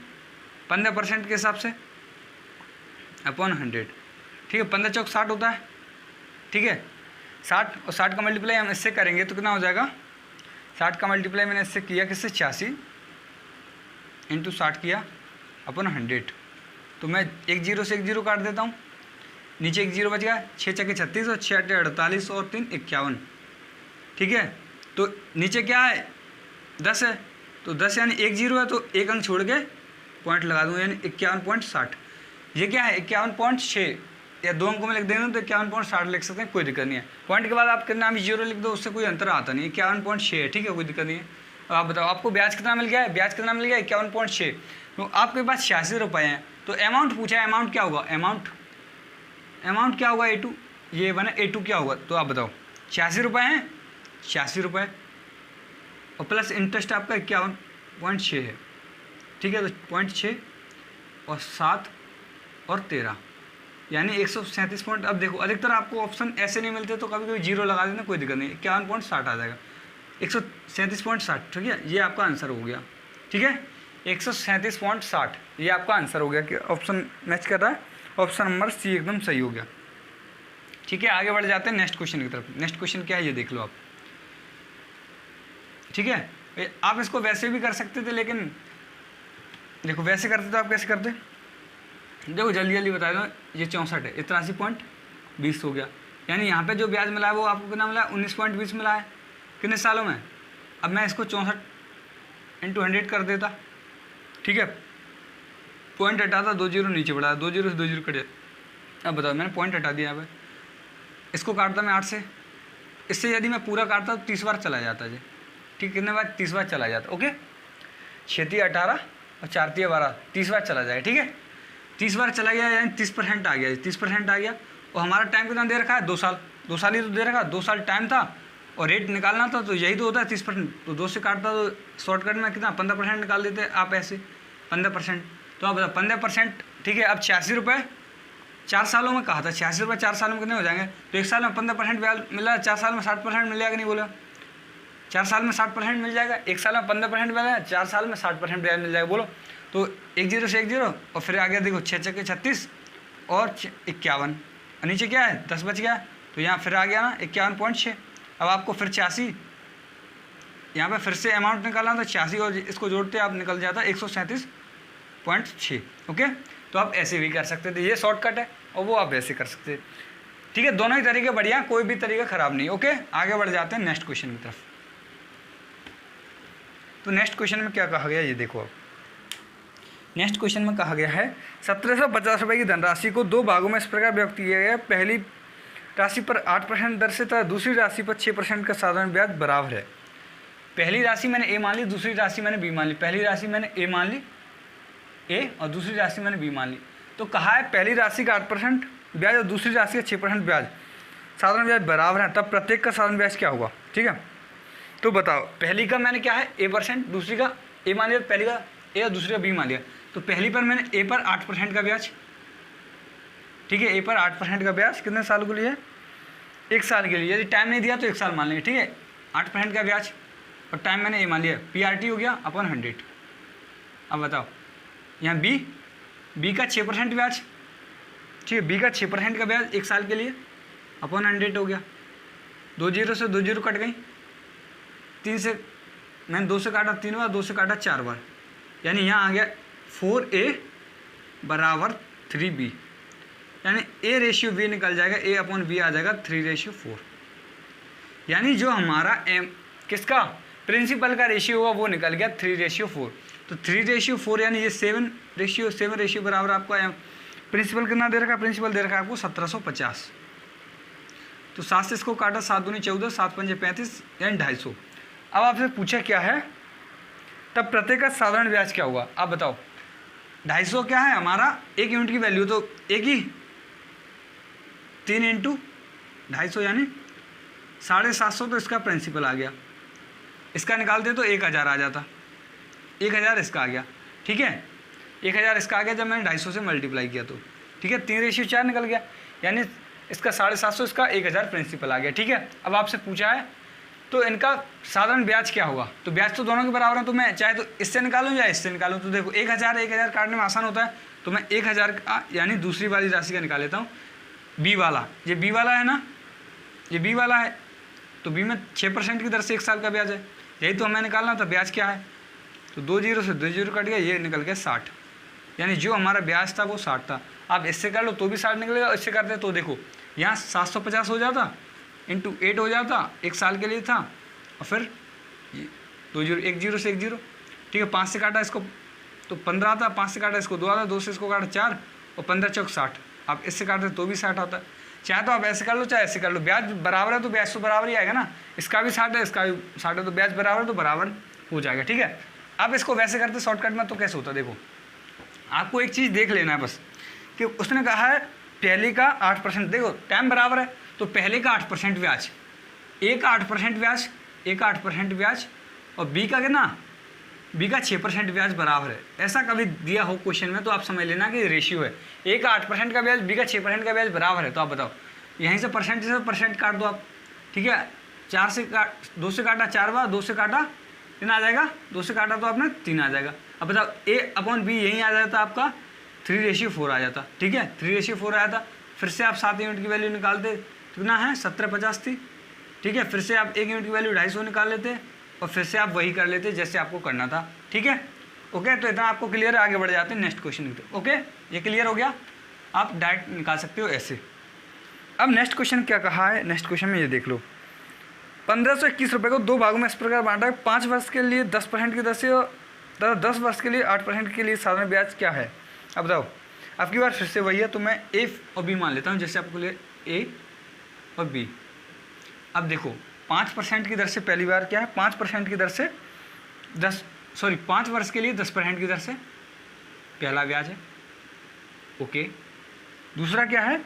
15% के हिसाब से अपॉन 100। ठीक है, 15 चौक 60 होता है। ठीक है, 60 और 60 का मल्टीप्लाई हम इससे करेंगे तो कितना हो जाएगा, 60 का मल्टीप्लाई मैंने इससे किया किससे 86 इंटू 60 किया अपॉन 100। तो मैं 1 जीरो से 1 जीरो काट देता हूँ, नीचे 1 जीरो बच गया, 6 चके 36 और 6 8 48 और 3 51। ठीक है, तो नीचे क्या है 10 है, तो 10 यानी 1 जीरो है, तो 1 अंक छोड़ के पॉइंट लगा दूँगा, यानी 51.60। ये क्या है 51.6, या 2 अंकों में लिख देंगे तो 51.60 लिख सकते हैं, कोई दिक्कत नहीं है। पॉइंट के बाद आप कितना भी जीरो लिख दो, उससे कोई अंतर आता नहीं है, 51.6 है। ठीक है, कोई दिक्कत नहीं है। अब आप बताओ आपको ब्याज कितना मिल गया है, ब्याज कितना मिल गया 51.6। तो आपके पास 86 रुपये हैं, तो अमाउंट पूछा है, अमाउंट क्या होगा, अमाउंट क्या होगा A2, ये बना A2 क्या होगा। तो आप बताओ 86 रुपये हैं, 86 रुपये और प्लस इंटरेस्ट आपका 51.6 है। ठीक है, तो 0.6 और 7 और 13 यानी 137 पॉइंट। अब देखो अधिकतर आपको ऑप्शन ऐसे नहीं मिलते, तो कभी कभी जीरो लगा देना, कोई दिक्कत नहीं, 51.60 आ जाएगा, 137.60। ठीक है, ये आपका आंसर हो गया। ठीक है, 137.60 ये आपका आंसर हो गया कि ऑप्शन मैच कर रहा है, ऑप्शन नंबर सी एकदम सही हो गया। ठीक है, आगे बढ़ जाते हैं नेक्स्ट क्वेश्चन की तरफ। नेक्स्ट क्वेश्चन क्या है ये देख लो आप। ठीक है, आप इसको वैसे भी कर सकते थे, लेकिन देखो वैसे करते तो आप कैसे करते, देखो जल्दी जल्दी बता दो, ये 64 है, 83.20 हो गया, यानी यहाँ पे जो ब्याज मिला है वो आपको कितना मिला है 19.20 मिला है। कितने सालों में। अब मैं इसको 64 इंटू 100 कर देता। ठीक है, पॉइंट हटाता, 2 जीरो नीचे बढ़ा, 2 जीरो से 2 जीरो कट जाता। अब बताओ मैंने पॉइंट हटा दिया यहाँ पे, इसको काटता मैं 8 से, इससे यदि मैं पूरा काटता तो 30 बार चला जाता जी। ठीक, कितने बार 30 बार चला जाता। ओके, 6 18 और 4 12 30 बार चला जाएगा। ठीक है, 30 बार चला गया यानी 30% आ गया, 30% आ गया। और हमारा टाइम कितना दे रखा है 2 साल, 2 साल ही तो दे रखा, 2 साल टाइम था और रेट निकालना था, तो यही तो होता है 30%। तो 2 से काटता तो शॉर्टकट में कितना 15% निकाल देते आप ऐसे 15%। तो आप बताओ 15%, ठीक है। अब 86 रुपये 4 सालों में कहा था, 86 रुपये 4 सालों में कितने हो जाएंगे? तो 1 साल में 15% ब्याज मिला, 4 साल में 60% मिल जाएगा, नहीं बोला? 4 साल में 60% मिल जाएगा, 1 साल में 15% ब्याज है, 4 साल में 60% ब्याज मिल जाएगा, बोलो। तो 1 0 से 1 0 और फिर आ गया देखो 6 छक्के 36 और 51, नीचे क्या है 10 बच गया, तो यहाँ फिर आ गया ना 51.6। अब आपको फिर 86 यहाँ पे फिर से अमाउंट निकालना था, 86 और इसको जोड़ते आप निकल जाता 137.6। ओके, तो आप ऐसे भी कर सकते थे, ये शॉर्टकट है, और वो आप ऐसे कर सकते थे, ठीक है। दोनों ही तरीके बढ़िया, कोई भी तरीका खराब नहीं। ओके, आगे बढ़ जाते हैं नेक्स्ट क्वेश्चन की तरफ। तो नेक्स्ट क्वेश्चन में क्या कहा गया ये देखो। अब नेक्स्ट क्वेश्चन में कहा गया है 1750 रुपये की धनराशि को 2 भागों में इस प्रकार व्यक्त किया गया है। पहली राशि पर 8% दर से तथा दूसरी राशि पर 6% का साधारण ब्याज बराबर है। पहली राशि मैंने ए मान ली, दूसरी राशि मैंने बी मान ली। पहली राशि मैंने ए मान ली, ए, और दूसरी राशि मैंने बी मान ली। तो कहा है पहली राशि का 8% ब्याज और दूसरी राशि का 6% ब्याज, साधारण ब्याज बराबर है, तब प्रत्येक का साधारण ब्याज क्या होगा, ठीक है। तो बताओ, पहली का मैंने क्या है A%, दूसरी का ए मान लिया, पहली का ए और दूसरी का बी मान लिया। तो पहली पर मैंने ए पर 8% का ब्याज, ठीक है, ए पर 8% का ब्याज कितने साल के लिए? 1 साल के लिए। यदि टाइम नहीं दिया तो 1 साल मान लेंगे, ठीक है। 8% का ब्याज और टाइम मैंने ए मान लिया, PRT हो गया अपॉन 100। अब बताओ यहाँ बी का 6% ब्याज, ठीक है, बी का 6% का ब्याज 1 साल के लिए अपॉन 100 हो गया। 2 0 से 2 0 कट गई, 3 से मैंने 2 से काटा 3 बार, 2 से काटा 4 बार, यानी यहाँ आ गया 4A बराबर 3B, यानी A/B निकल जाएगा, A/B आ जाएगा 3/4। यानी जो हमारा किसका प्रिंसिपल का रेशियो होगा वो निकल गया 3/4। तो 3/4 यानी ये 7 रेशियो बराबर आपका प्रिंसिपल कितना दे रखा है? प्रिंसिपल दे रखा है आपको 1750। तो 7 से इसको काटा, 7 दूनी 14, 7 पंजे 35, यानी 250। अब आपसे पूछा क्या है, तब प्रत्येक का साधारण ब्याज क्या होगा? आप बताओ। 250 क्या है हमारा 1 यूनिट की वैल्यू, तो एक ही 3 × 250 यानी 750। तो इसका प्रिंसिपल आ गया, इसका निकालते तो 1000 आ जाता, 1000 इसका आ गया, ठीक है। 1000 इसका आ गया जब मैंने 250 से मल्टीप्लाई किया तो, ठीक है। 3/4 निकल गया, यानी इसका 750, इसका 1000 प्रिंसिपल आ गया, ठीक है। अब आपसे पूछा है तो इनका साधारण ब्याज क्या होगा? तो ब्याज तो दोनों के बराबर है, तो मैं चाहे तो इससे निकालूं या इससे निकालूं। तो देखो 1000 काटने में आसान होता है, तो मैं 1000 का यानी दूसरी वाली राशि का निकाल लेता हूँ। बी वाला, ये बी वाला है ना, ये बी वाला है, तो बी में 6% की दर से 1 साल का ब्याज है, यही तो हमें निकालना था। ब्याज क्या है? तो 2 0 से 2 0 कट गया, ये निकल गया 60, यानी जो हमारा ब्याज था वो 60 था। आप इससे कर लो तो भी 60 निकलेगा, इससे करते तो देखो यहाँ 750 हो जाता, इंटू 8 हो जाता, 1 साल के लिए था, और फिर 2 0 1 0 से 1 0, ठीक है। 5 से काटा इसको तो 15 आता, 5 से काटा इसको 2 आता, 2 से इसको काटा 4 और 15 चौक 60। आप इससे काटते तो भी 60 आता, चाहे तो आप ऐसे कर लो चाहे ऐसे कर लो, ब्याज बराबर है तो ब्याज तो बराबर ही आएगा ना। इसका भी 60 है, इसका भी 60 है, तो ब्याज बराबर है तो बराबर हो जाएगा, ठीक है। आप इसको वैसे करते शॉर्टकट में तो कैसे होता, देखो आपको एक चीज़ देख लेना है बस, कि उसने कहा है पहले का 8%, देखो टाइम बराबर है तो पहले का 8% ब्याज, ए का 8% ब्याज, ए का 8% ब्याज, और बी का कितना, बी का 6% ब्याज बराबर है। ऐसा कभी दिया हो क्वेश्चन में तो आप समझ लेना कि रेशियो है, ए का 8% का ब्याज, बी का 6% का ब्याज बराबर है। तो आप बताओ यहीं से परसेंट काट दो आप, ठीक है। 2 से काटा 4 बार, 2 से काटा कितना आ जाएगा, 2 से काटा तो आपने 3 आ जाएगा। अब बताओ A/B यहीं आ जाता आपका 3/4 आ जाता, ठीक है, 3/4 आया था। फिर से आप 7 यूनिट की वैल्यू निकालते, कितना है 1750 थी, ठीक है। फिर से आप 1 यूनिट की वैल्यू 250 निकाल लेते और फिर से आप वही कर लेते जैसे आपको करना था, ठीक है। ओके, तो इतना आपको क्लियर है, आगे बढ़ जाते हैं नेक्स्ट क्वेश्चन की तरफ। ओके, ये क्लियर हो गया, आप डायरेक्ट निकाल सकते हो ऐसे। अब नेक्स्ट क्वेश्चन क्या कहा है, नेक्स्ट क्वेश्चन में ये देख लो, 1521 रुपये को 2 भागों में इस प्रकार बांटा है। 5 वर्ष के लिए 10% की दर से और 10 वर्ष के लिए 8% के लिए साधारण ब्याज क्या है? अब बताओ, आपकी बार फिर से वही है, तो मैं ए और बी मान लेता हूँ, जैसे आपको लिए ए और बी। अब देखो 5% की दर से पहली बार क्या है, 5% की दर से 5 वर्ष के लिए 10% की दर से पहला ब्याज है, ओके। दूसरा क्या है,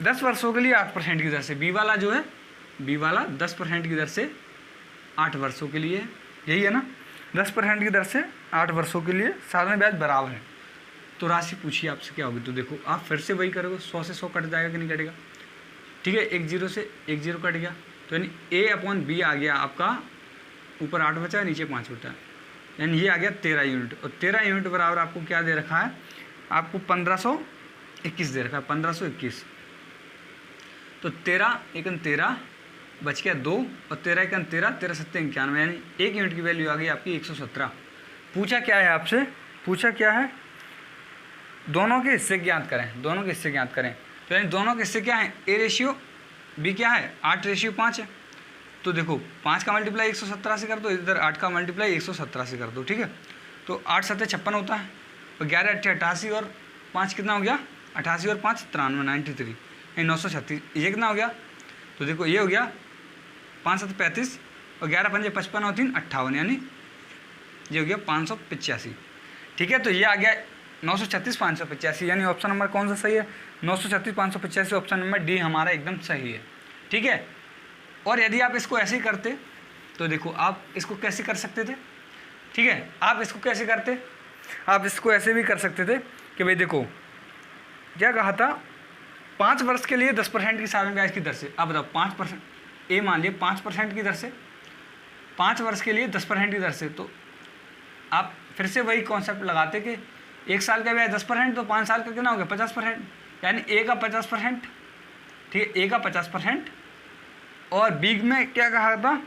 10 वर्षों के लिए 8% की दर से, बी वाला जो है, बी वाला 10% की दर से 8 वर्षों के लिए, यही है ना, 10% की दर से 8 वर्षों के लिए साधारण ब्याज बराबर है। तो राशि पूछिए आपसे क्या होगी, तो देखो आप फिर से वही करोगे, 100 से 100 कट जाएगा कि नहीं कटेगा, ठीक है, 1 0 से 1 0 कट गया, तो यानी A/B आ गया आपका, ऊपर 8 बचा है, नीचे 5 बचा है, यानी ये आ गया 13 यूनिट, और 13 यूनिट बराबर आपको क्या दे रखा है, आपको 1521 दे रखा है, 1521। तो 13 एकन 13 बच गया 2, और 13 एकन 13, 13 7 91, यानी 1 यूनिट की वैल्यू आ गई आपकी 117। पूछा क्या है आपसे, पूछा क्या है, दोनों के हिस्से ज्ञात करें, दोनों के हिस्से ज्ञात करें, तो यानी दोनों के हिस्से क्या है, A/B क्या है, 8/5 है। तो देखो 5 का मल्टीप्लाई 117 से कर दो, इधर 8 का मल्टीप्लाई 117 से कर दो, ठीक है, तो 8 7 56 होता है, और 11 8 88, और 5 कितना हो गया, 88 और 5 93, 93, यानी 936, ये कितना हो गया, तो देखो ये हो गया 5 7 35, और 11 5 55 और 3 58, यानी ये हो गया 585, ठीक है। तो ये आ गया 936 585, यानी ऑप्शन नंबर कौन सा सही है, 936 585, ऑप्शन नंबर डी हमारा एकदम सही है, ठीक है। और यदि आप इसको ऐसे ही करते, तो देखो आप इसको कैसे कर सकते थे, ठीक है, आप इसको कैसे करते, आप इसको ऐसे भी कर सकते थे कि भाई देखो क्या कहा था, 5 वर्ष के लिए 10% की साधारण ब्याज की दर से, अब बताओ 5%, ए मान लिए 5% की दर से, 5 वर्ष के लिए 10% की दर से, तो आप फिर से वही कॉन्सेप्ट लगाते कि 1 साल का ब्याज 10%, तो 5 साल का कितना हो गया 50%, यानी ए का 50%, ठीक है, ए का 50%, और बी में क्या कहा था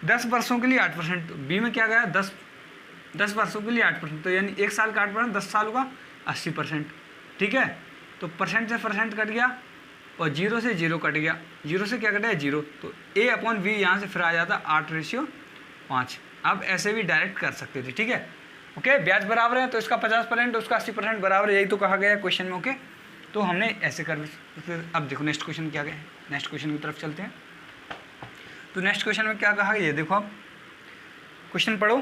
10 वर्षों के लिए 8%, बी में क्या गया 10 वर्षों के लिए 8%, तो यानी 1 साल का 8%, 10 साल का 80%, ठीक है। तो परसेंट से परसेंट कट गया, और 0 से 0 कट गया, 0 से क्या कटा है 0, तो A/V यहाँ से फिर आ जाता 8/5। आप ऐसे भी डायरेक्ट कर सकते थे, ठीक है, ओके। ब्याज बराबर है तो इसका 50%, उसका 80% बराबर है, यही तो कहा गया है क्वेश्चन में, ओके। तो हमने ऐसे कर, फिर अब देखो नेक्स्ट क्वेश्चन क्या है, नेक्स्ट क्वेश्चन की तरफ चलते हैं। तो नेक्स्ट क्वेश्चन में क्या कहा, ये देखो आप क्वेश्चन पढ़ो,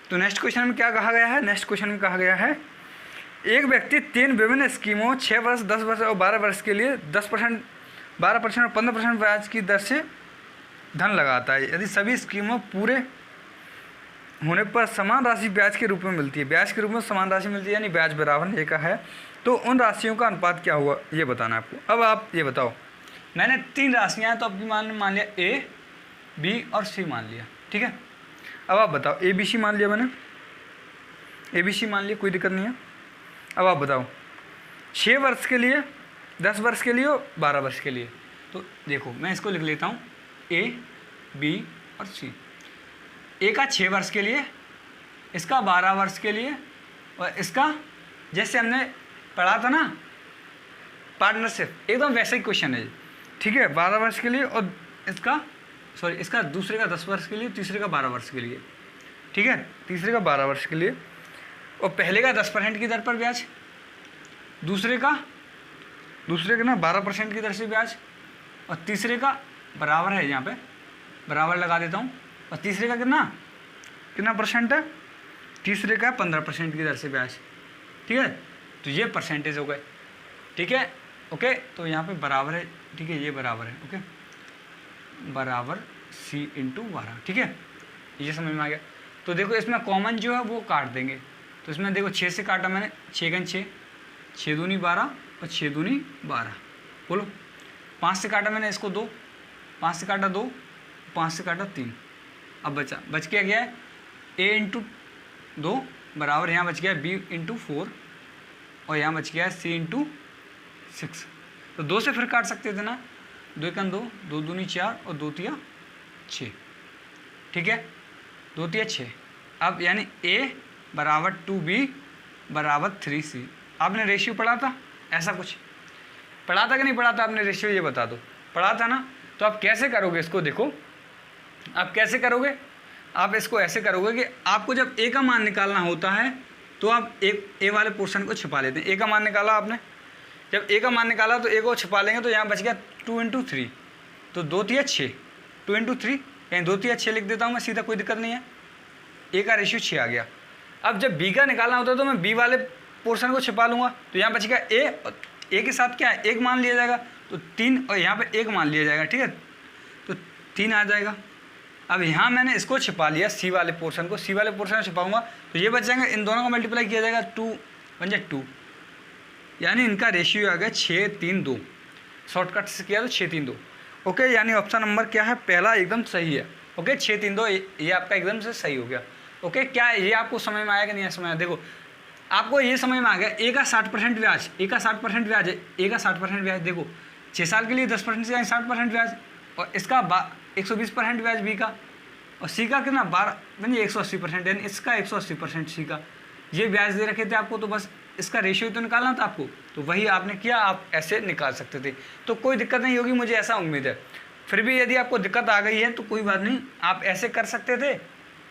तो नेक्स्ट क्वेश्चन में क्या कहा गया है, नेक्स्ट क्वेश्चन में कहा गया है, एक व्यक्ति 3 विभिन्न स्कीमों 6 वर्ष 10 वर्ष और 12 वर्ष के लिए 10%, 12% और 15% ब्याज की दर से धन लगाता है। यदि सभी स्कीमों पूरे होने पर समान राशि ब्याज के रूप में मिलती है, ब्याज के रूप में समान राशि मिलती है, यानी ब्याज बराबर एक का है, तो उन राशियों का अनुपात क्या हुआ ये बताना है आपको। अब आप ये बताओ, मैंने 3 राशियाँ हैं, तो अपनी मान लिया A, B और C मान लिया, ठीक है। अब आप बताओ, ABC मान लिया मैंने, ABC मान लिया, कोई दिक्कत नहीं है। अब आप बताओ 6 वर्ष के लिए, 10 वर्ष के लिए और 12 वर्ष के लिए, तो देखो मैं इसको लिख लेता हूँ A, B और C। A का 6 वर्ष के लिए, इसका 12 वर्ष के लिए, और इसका जैसे हमने पढ़ा था ना पार्टनरशिप, एकदम वैसा ही क्वेश्चन है, ठीक है, 12 वर्ष के लिए, और इसका दूसरे का 10 वर्ष के लिए, तीसरे का 12 वर्ष के लिए, ठीक है, तीसरे का 12 वर्ष के लिए, और पहले का 10% की दर पर ब्याज, दूसरे का ना 12% की दर से ब्याज, और तीसरे का बराबर है, यहाँ पे बराबर लगा देता हूँ, और तीसरे का कितना परसेंट है, तीसरे का 15% की दर से ब्याज, ठीक है। तो ये परसेंटेज हो गए, ठीक है, ओके। तो यहाँ पे बराबर है, ठीक है, ये बराबर है, ओके, बराबर C × 12, ठीक है, ये समझ में आ गया। तो देखो इसमें कॉमन जो है वो काट देंगे, तो इसमें देखो 6 से काटा मैंने, 6 × 6, 6 दूनी 12 और 6 दूनी 12, बोलो। 5 से काटा मैंने इसको 2, 5 से काटा 2, 5 से काटा 3, अब बच गया है A × 2 बराबर, यहाँ बच गया B × 4, और यहाँ बच गया है C × 6। तो 2 से फिर काट सकते थे ना, 2 × 2, 2 दूनी 4 और 2 तिया 6, ठीक है, 2 तिया 6। अब यानी A बराबर 2B बराबर 3C। आपने रेशियो पढ़ा था, ऐसा कुछ पढ़ा था कि नहीं पढ़ा था आपने रेशियो, ये बता दो, पढ़ा था ना। तो आप कैसे करोगे इसको, देखो आप कैसे करोगे, आप इसको ऐसे करोगे कि आपको जब A का मान निकालना होता है तो आप A वाले पोर्शन को छिपा लेते हैं। A का मान निकाला आपने, जब A का मान निकाला तो A को छिपा लेंगे, तो यहाँ बच गया 2 × 3, तो 2 तिया 6, 2 × 3 यानी 2 तिया 6 लिख देता हूँ मैं सीधा, कोई दिक्कत नहीं है, ए का रेशियो 6 आ गया। अब जब बी का निकालना होता है तो मैं बी वाले पोर्शन को छिपा लूँगा, तो यहाँ बचेगा ए, और ए के साथ क्या है 1 मान लिया जाएगा, तो 3 और यहाँ पे 1 मान लिया जाएगा, ठीक है, तो 3 आ जाएगा। अब यहाँ मैंने इसको छिपा लिया सी वाले पोर्शन को, सी वाले पोर्शन को छिपाऊंगा तो ये बच जाएंगे, इन दोनों को मल्टीप्लाई किया जाएगा 2 बन जाए 2, यानी इनका रेशियो आ गया 6 3 2, शॉर्टकट से किया तो 6 3 2। ओके, यानी ऑप्शन नंबर क्या है पहला एकदम सही है। ओके 6 3 2 ये आपका एकदम से सही हो गया। ओके, क्या ये आपको समझ में आया कि नहीं समझ में? देखो आपको ये समझ में आ गया, ए का 60% ब्याज, ए का 60% ब्याज है, ए का 60% ब्याज, देखो 6 साल के लिए 10% से 60% ब्याज, और इसका 120% ब्याज बी का, और सी का कितना 12 यानी 180%, यानी इसका 180% सी का। ये ब्याज दे रखे थे आपको, तो बस इसका रेशियो तो निकालना था आपको, तो वही आपने किया, आप ऐसे निकाल सकते थे, तो कोई दिक्कत नहीं होगी, मुझे ऐसा उम्मीद है। फिर भी यदि आपको दिक्कत आ गई है तो कोई बात नहीं, आप ऐसे कर सकते थे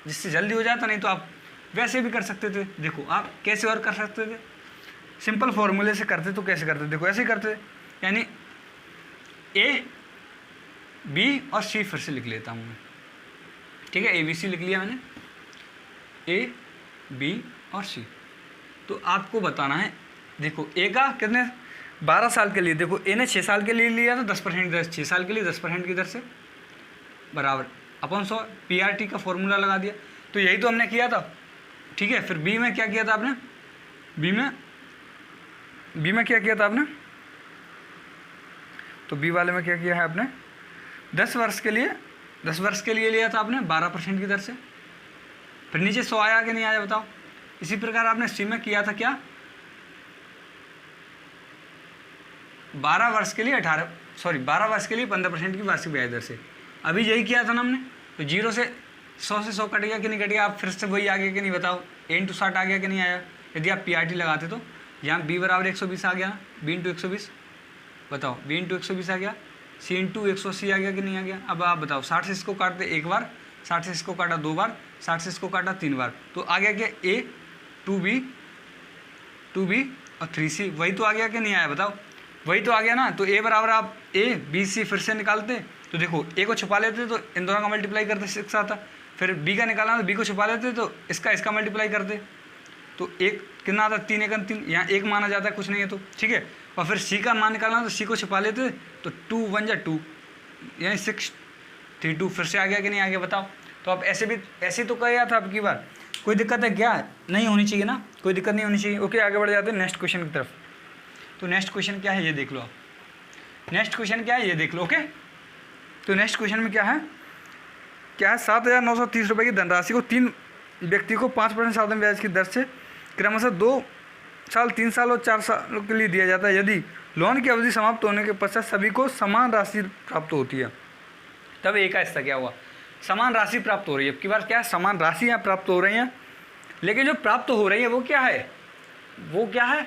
जिससे जल्दी हो जाता, नहीं तो आप वैसे भी कर सकते थे। देखो आप कैसे और कर सकते थे, सिंपल फॉर्मूले से करते तो कैसे करते, देखो ऐसे ही करते, यानी ए बी और सी फिर से लिख लेता हूँ मैं, ठीक है, ए बी सी लिख लिया मैंने, ए बी और सी। तो आपको बताना है, देखो ए का कितने 12 साल के लिए, देखो ए ने 6 साल के लिए लिया तो 10% दर, 6 साल के लिए 10% की दर से बराबर अपन 100 PRT का फॉर्मूला लगा दिया, तो यही तो हमने किया था, ठीक है। फिर बी में क्या किया था आपने, बी में क्या किया था आपने, तो बी वाले में क्या किया है आपने, 10 वर्ष के लिए लिया था आपने 12% की दर से, फिर नीचे 100 आया कि नहीं आया बताओ। इसी प्रकार आपने सी में किया था क्या, 12 वर्ष के लिए 15% की वार्षिक ब्याज दर से, अभी यही किया था ना हमने। तो 0 से 100 से 100 कट गया कि नहीं कट गया, आप फिर से वही आ गया कि नहीं बताओ, a × 60 आ गया कि नहीं आया। यदि आप PRT लगाते तो यहाँ b बराबर 120 आ गया ना, b × 120 बताओ, b × 120 आ गया, c × 180 आ गया कि नहीं आ गया। अब आप बताओ 60 से इसको काटते एक बार, 60 से इसको काटा 2 बार, 60 से इसको काटा 3 बार, तो आ गया क्या a 2b और 3c, वही तो आ गया कि नहीं आया बताओ, वही तो आ गया ना। तो a बराबर आप a b c फिर से निकालते, तो देखो a को छुपा लेते तो इन दोनों का मल्टीप्लाई करते 6 आता, फिर b का निकालना तो b को छुपा लेते तो इसका मल्टीप्लाई करते, तो एक कितना आता 3 1 3, यहाँ 1 माना जाता है कुछ नहीं है तो, ठीक है। और फिर c का मान निकालना तो c को छुपा लेते तो 2 1 जा 2, यानी 6 3 2 फिर से आ गया कि नहीं आ गया बताओ। तो आप ऐसे तो किया था अब की बार, कोई दिक्कत है क्या, नहीं होनी चाहिए ना, कोई दिक्कत नहीं होनी चाहिए। ओके, आगे बढ़ जाते हैं नेक्स्ट क्वेश्चन की तरफ। तो नेक्स्ट क्वेश्चन क्या है ये देख लो आप, नेक्स्ट क्वेश्चन क्या है ये देख लो। ओके, तो नेक्स्ट क्वेश्चन में क्या है 7,930 रुपये की धनराशि को 3 व्यक्ति को 5% साधारण ब्याज की दर से क्रमशः 2 साल 3 साल और 4 साल के लिए दिया जाता है। यदि लोन की अवधि समाप्त होने के पश्चात सभी को समान राशि प्राप्त होती है, तब एक का हिस्सा क्या हुआ, समान राशि प्राप्त हो रही है। अब की बार क्या है, समान राशि यहाँ प्राप्त हो रही हैं, लेकिन जो प्राप्त हो रही है वो क्या है,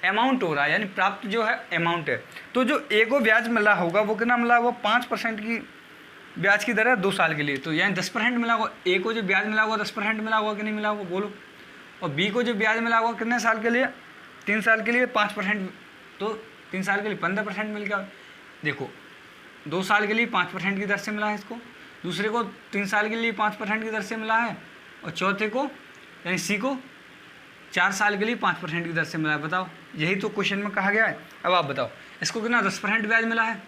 अमाउंट हो रहा है, यानी प्राप्त जो है अमाउंट है। तो जो ए को ब्याज मिला होगा वो कितना मिला होगा, 5% की ब्याज की दर है 2 साल के लिए, तो यानी 10% मिला होगा। ए को जो ब्याज मिला होगा 10% मिला होगा कि नहीं मिला होगा बोलो। और बी को जो ब्याज मिला होगा कितने साल के लिए, 3 साल के लिए 5%, तो 3 साल के लिए 15% मिल गया। देखो 2 साल के लिए 5% की दर से मिला है इसको, दूसरे को 3 साल के लिए 5% की दर से मिला है, और चौथे को यानी सी को 4 साल के लिए 5% की दर से मिला है। बताओ, यही तो क्वेश्चन में कहा गया है। अब आप बताओ इसको कितना 10% ब्याज मिला है,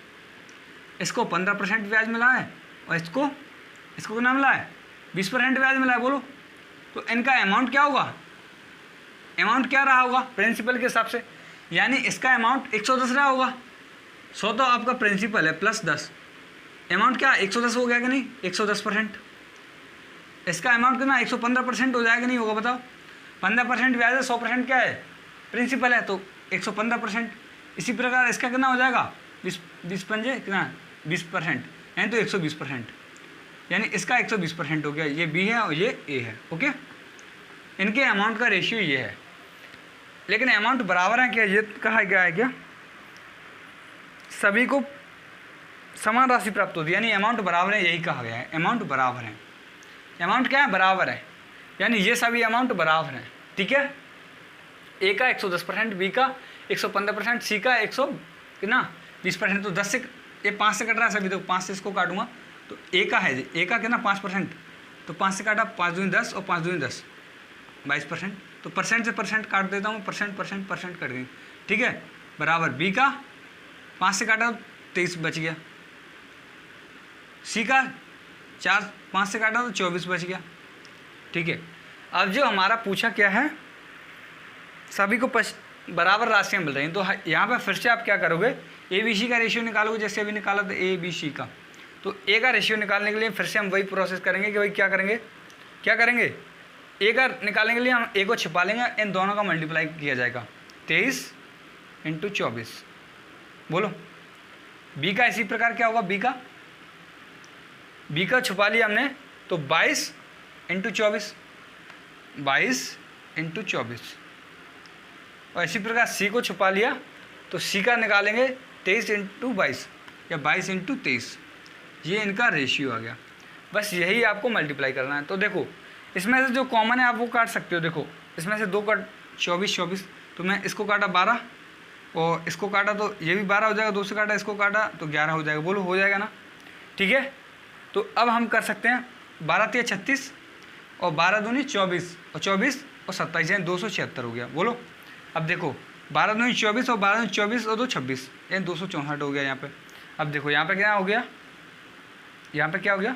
इसको 15% ब्याज मिला है, और इसको कितना मिला है 20% ब्याज मिला है। बोलो तो इनका अमाउंट क्या होगा, अमाउंट क्या रहा होगा प्रिंसिपल के हिसाब से, यानी इसका अमाउंट 110 रहा होगा। 100 तो आपका प्रिंसिपल है प्लस 10, अमाउंट क्या 110 हो गया कि नहीं, 110%। इसका अमाउंट कितना 115% हो जाएगा नहीं होगा बताओ, 15% ब्याज है, 100% क्या है प्रिंसिपल है, तो 115%। इसी प्रकार इसका कितना हो जाएगा 20 पंजे कितना 20%, यानी तो 120%, यानी इसका 120% हो गया। ये बी है और ये ए है। ओके, इनके अमाउंट का रेशियो ये है, लेकिन अमाउंट बराबर है क्या, ये कहा गया है क्या, सभी को समान राशि प्राप्त होती है, यानी अमाउंट बराबर है, यही कहा गया है, अमाउंट बराबर है। अमाउंट क्या है, बराबर है, यानी ये सभी अमाउंट बराबर हैं। ठीक है, ए का 110%, बी का 115%, सी का 100 कितना 20%, तो 10 से ये 5 से कट रहा है सभी, तो 5 से इसको काटूंगा तो ए का है, ए का कितना 5%, तो 5 से काटा, 5 दूनी 10 और 5 दूनी 10, 22%। तो परसेंट से परसेंट काट देता हूँ, परसेंट कट गई, ठीक है। बराबर बी का 5 से काटा 23 बच गया, सी का 5 से काटा तो 24 बच गया, ठीक है। अब जो हमारा पूछा क्या है, सभी को बराबर राशियाँ मिल रही हैं, तो यहाँ पर फिर से आप क्या करोगे, ए बी सी का रेशियो निकालोगे, जैसे अभी निकाला था ए बी सी का। तो ए का रेशियो निकालने के लिए फिर से हम वही प्रोसेस करेंगे कि भाई क्या करेंगे, ए का निकालने के लिए हम ए को छिपा लेंगे, इन दोनों का मल्टीप्लाई किया जाएगा, 23 × 24। बोलो बी का इसी प्रकार क्या होगा, बी का छुपा लिया हमने, तो 22 × 24, 22 × 24। और इसी प्रकार सी को छुपा लिया, तो सी का निकालेंगे 23 × 22 या 22 × 23। ये इनका रेशियो आ गया। बस यही आपको मल्टीप्लाई करना है। तो देखो इसमें से जो कॉमन है आप वो काट सकते हो। देखो इसमें से 2 का 24, तो मैं इसको काटा 12 और इसको काटा तो ये भी 12 हो जाएगा, 2 से काटा इसको काटा तो 11 हो जाएगा। बोलो हो जाएगा ना, ठीक है। तो अब हम कर सकते हैं 12 × 36 और 12 दूनी 24 और 27 यानी 276 हो गया। बोलो अब देखो 12 दूनी 24 और 12 दूनी 24 और 2 26 यानी 264 हो गया यहाँ पे। अब देखो यहाँ पे क्या हो गया, यहाँ पे क्या हो गया,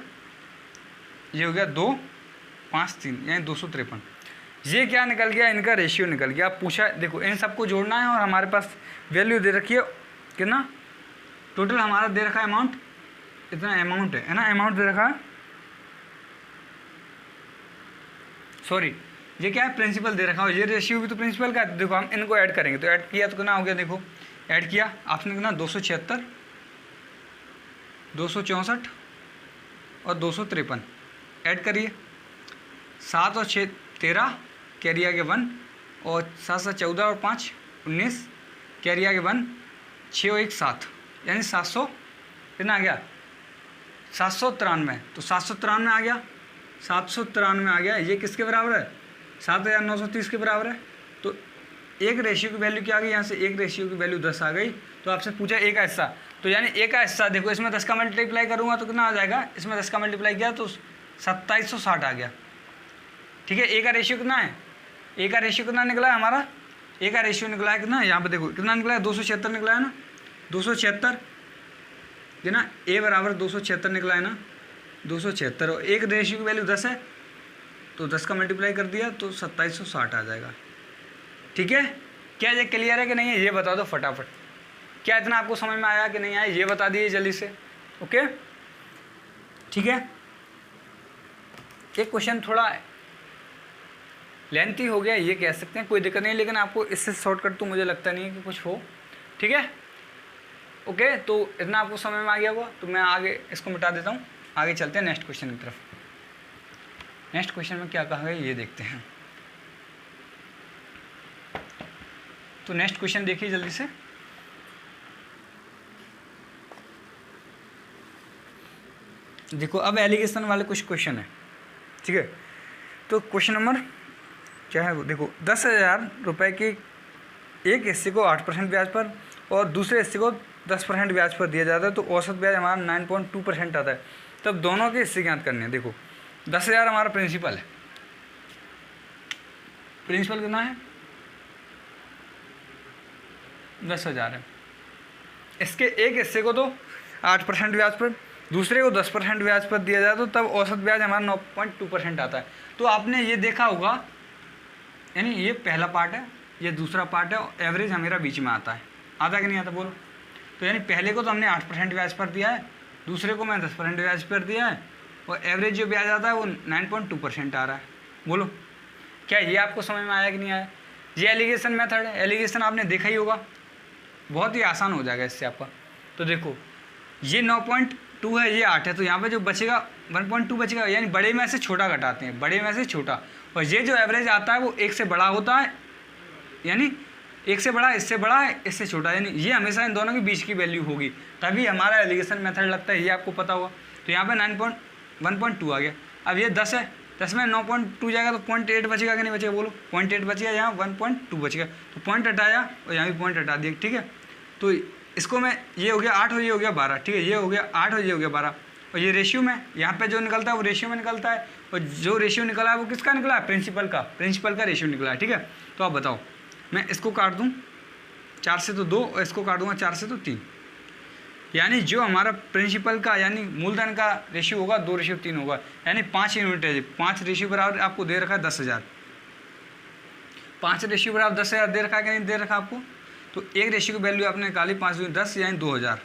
ये हो गया 2 5 3 यानी 253। ये क्या निकल गया, इनका रेशियो निकल गया। अब पूछा देखो इन सबको जोड़ना है और हमारे पास वैल्यू दे रखी है कितना, टोटल हमारा दे रखा है अमाउंट, इतना अमाउंट है ना, अमाउंट दे रखा है, सॉरी ये क्या है, प्रिंसिपल दे रखा है। ये रेशियो भी तो प्रिंसिपल का है। देखो हम इनको ऐड करेंगे, तो ऐड किया तो कितना हो गया, देखो ऐड किया आपने कितना 276 264 और 253 ऐड करिए, 7 और 6 13 कैरी आगे 1 और 7 7 14 और 5 19 कैरी आगे 1 6 और 1 7 यानी 700 कितना आ गया 793। तो 793 आ गया, 793 आ गया। ये किसके बराबर है, 7930 के बराबर है। तो एक रेशियो की वैल्यू क्या आ गई, यहाँ से एक रेशियो की वैल्यू 10 आ गई। तो आपसे पूछा एक का हिस्सा, तो यानी एक का हिस्सा देखो इसमें 10 का मल्टीप्लाई करूँगा तो कितना आ जाएगा, इसमें 10 का मल्टीप्लाई किया तो 2760 आ गया, ठीक है। ए का रेशियो कितना है, ए का रेशियो कितना निकला है हमारा, ए का रेशियो निकला है कितना, यहाँ पे देखो कितना निकला है 276 निकला है ना, 276 है ना, ए बराबर 276 निकला है ना, 276 और एक रेशियो की वैल्यू 10 है तो 10 का मल्टीप्लाई कर दिया तो 2760 आ जाएगा, ठीक है। क्या ये क्लियर है कि नहीं है, ये बता दो फटाफट। क्या इतना आपको समझ में आया कि नहीं आया, ये बता दीजिए जल्दी से, ओके ठीक है। ये क्वेश्चन थोड़ा लेंथी हो गया ये कह सकते हैं, कोई दिक्कत नहीं, लेकिन आपको इससे शॉर्टकट तो मुझे लगता नहीं है कि कुछ हो, ठीक है ओके। तो इतना आपको समझ में आ गया होगा, तो मैं आगे इसको मिटा देता हूँ, आगे चलते हैं नेक्स्ट क्वेश्चन की तरफ। नेक्स्ट क्वेश्चन में क्या कहा गया ये देखते हैं। तो नेक्स्ट क्वेश्चन देखिए जल्दी से। देखो अब एलिगेशन वाले कुछ क्वेश्चन है, ठीक है। तो क्वेश्चन नंबर क्या है वो देखो, 10,000 रुपये के एक हिस्से को 8% ब्याज पर और दूसरे हिस्से को 10% ब्याज पर दिया जाता है, तो औसत ब्याज हमारा 9.2% आता है। तब दोनों के हिस्से ज्ञात करने हैं। देखो 10,000 हमारा प्रिंसिपल है, प्रिंसिपल कितना है 10,000 है। इसके एक हिस्से को तो 8% ब्याज पर, दूसरे को 10% ब्याज पर दिया जाए तो तब औसत ब्याज हमारा 9.2% आता है। तो आपने ये देखा होगा, यानी ये पहला पार्ट है, ये दूसरा पार्ट है, और एवरेज हमारा बीच में आता है कि नहीं आता, बोलो। तो यानी पहले को तो हमने 8% ब्याज पर दिया है, दूसरे को मैं 10% ब्याज पर दिया है, और एवरेज जो ब्याज आता है वो 9.2% आ रहा है। बोलो क्या ये आपको समझ में आया कि नहीं आया। ये एलिगेशन मेथड है, एलिगेशन आपने देखा ही होगा, बहुत ही आसान हो जाएगा इससे आपका। तो देखो ये 9.2 है, ये 8 है, तो यहाँ पे जो बचेगा 1.2 बचेगा, यानी बड़े में से छोटा घटाते हैं, बड़े में से छोटा। और ये जो एवरेज आता है वो एक से बड़ा होता है, यानी एक से बड़ा, इससे बड़ा है, इससे छोटा, यानी ये हमेशा इन दोनों के बीच की वैल्यू होगी, तभी हमारा एलिगेशन मेथड लगता है, ये आपको पता होगा। तो यहाँ पे 1.2 आ गया। अब ये 10 है, 10 में 9.2 जाएगा तो 0.8 बचेगा कि नहीं बचेगा, बोलो 0.8 बचेगा, यहाँ 1.2 बचेगा, तो पॉइंट हटाया और यहाँ भी पॉइंट हटा दिया, ठीक है। तो इसको मैं ये हो गया 8 और ये हो गया 12, ठीक है, ये हो गया 8 और ये हो गया 12, और ये रेशियो में, यहाँ पे जो निकलता है वो रेशियो में निकलता है, और जो रेशियो निकला है वो किसका निकला है, प्रिंसिपल का रेशियो निकला है, ठीक है। तो आप बताओ, मैं इसको काट दूँ 4 से तो 2 और इसको काट दूँगा 4 से तो 3, यानी जो हमारा प्रिंसिपल का यानी मूलधन का रेशियो होगा 2:3 होगा, यानी 5 यूनिट है। 5 रेशियो बराबर आपको दे रखा है 10,000, 5 रेशियो बराबर 10,000 दे रखा है कि नहीं दे रखा आपको। तो एक रेशियो की वैल्यू आपने निकाली 5 दूनी 10 यानी 2,000,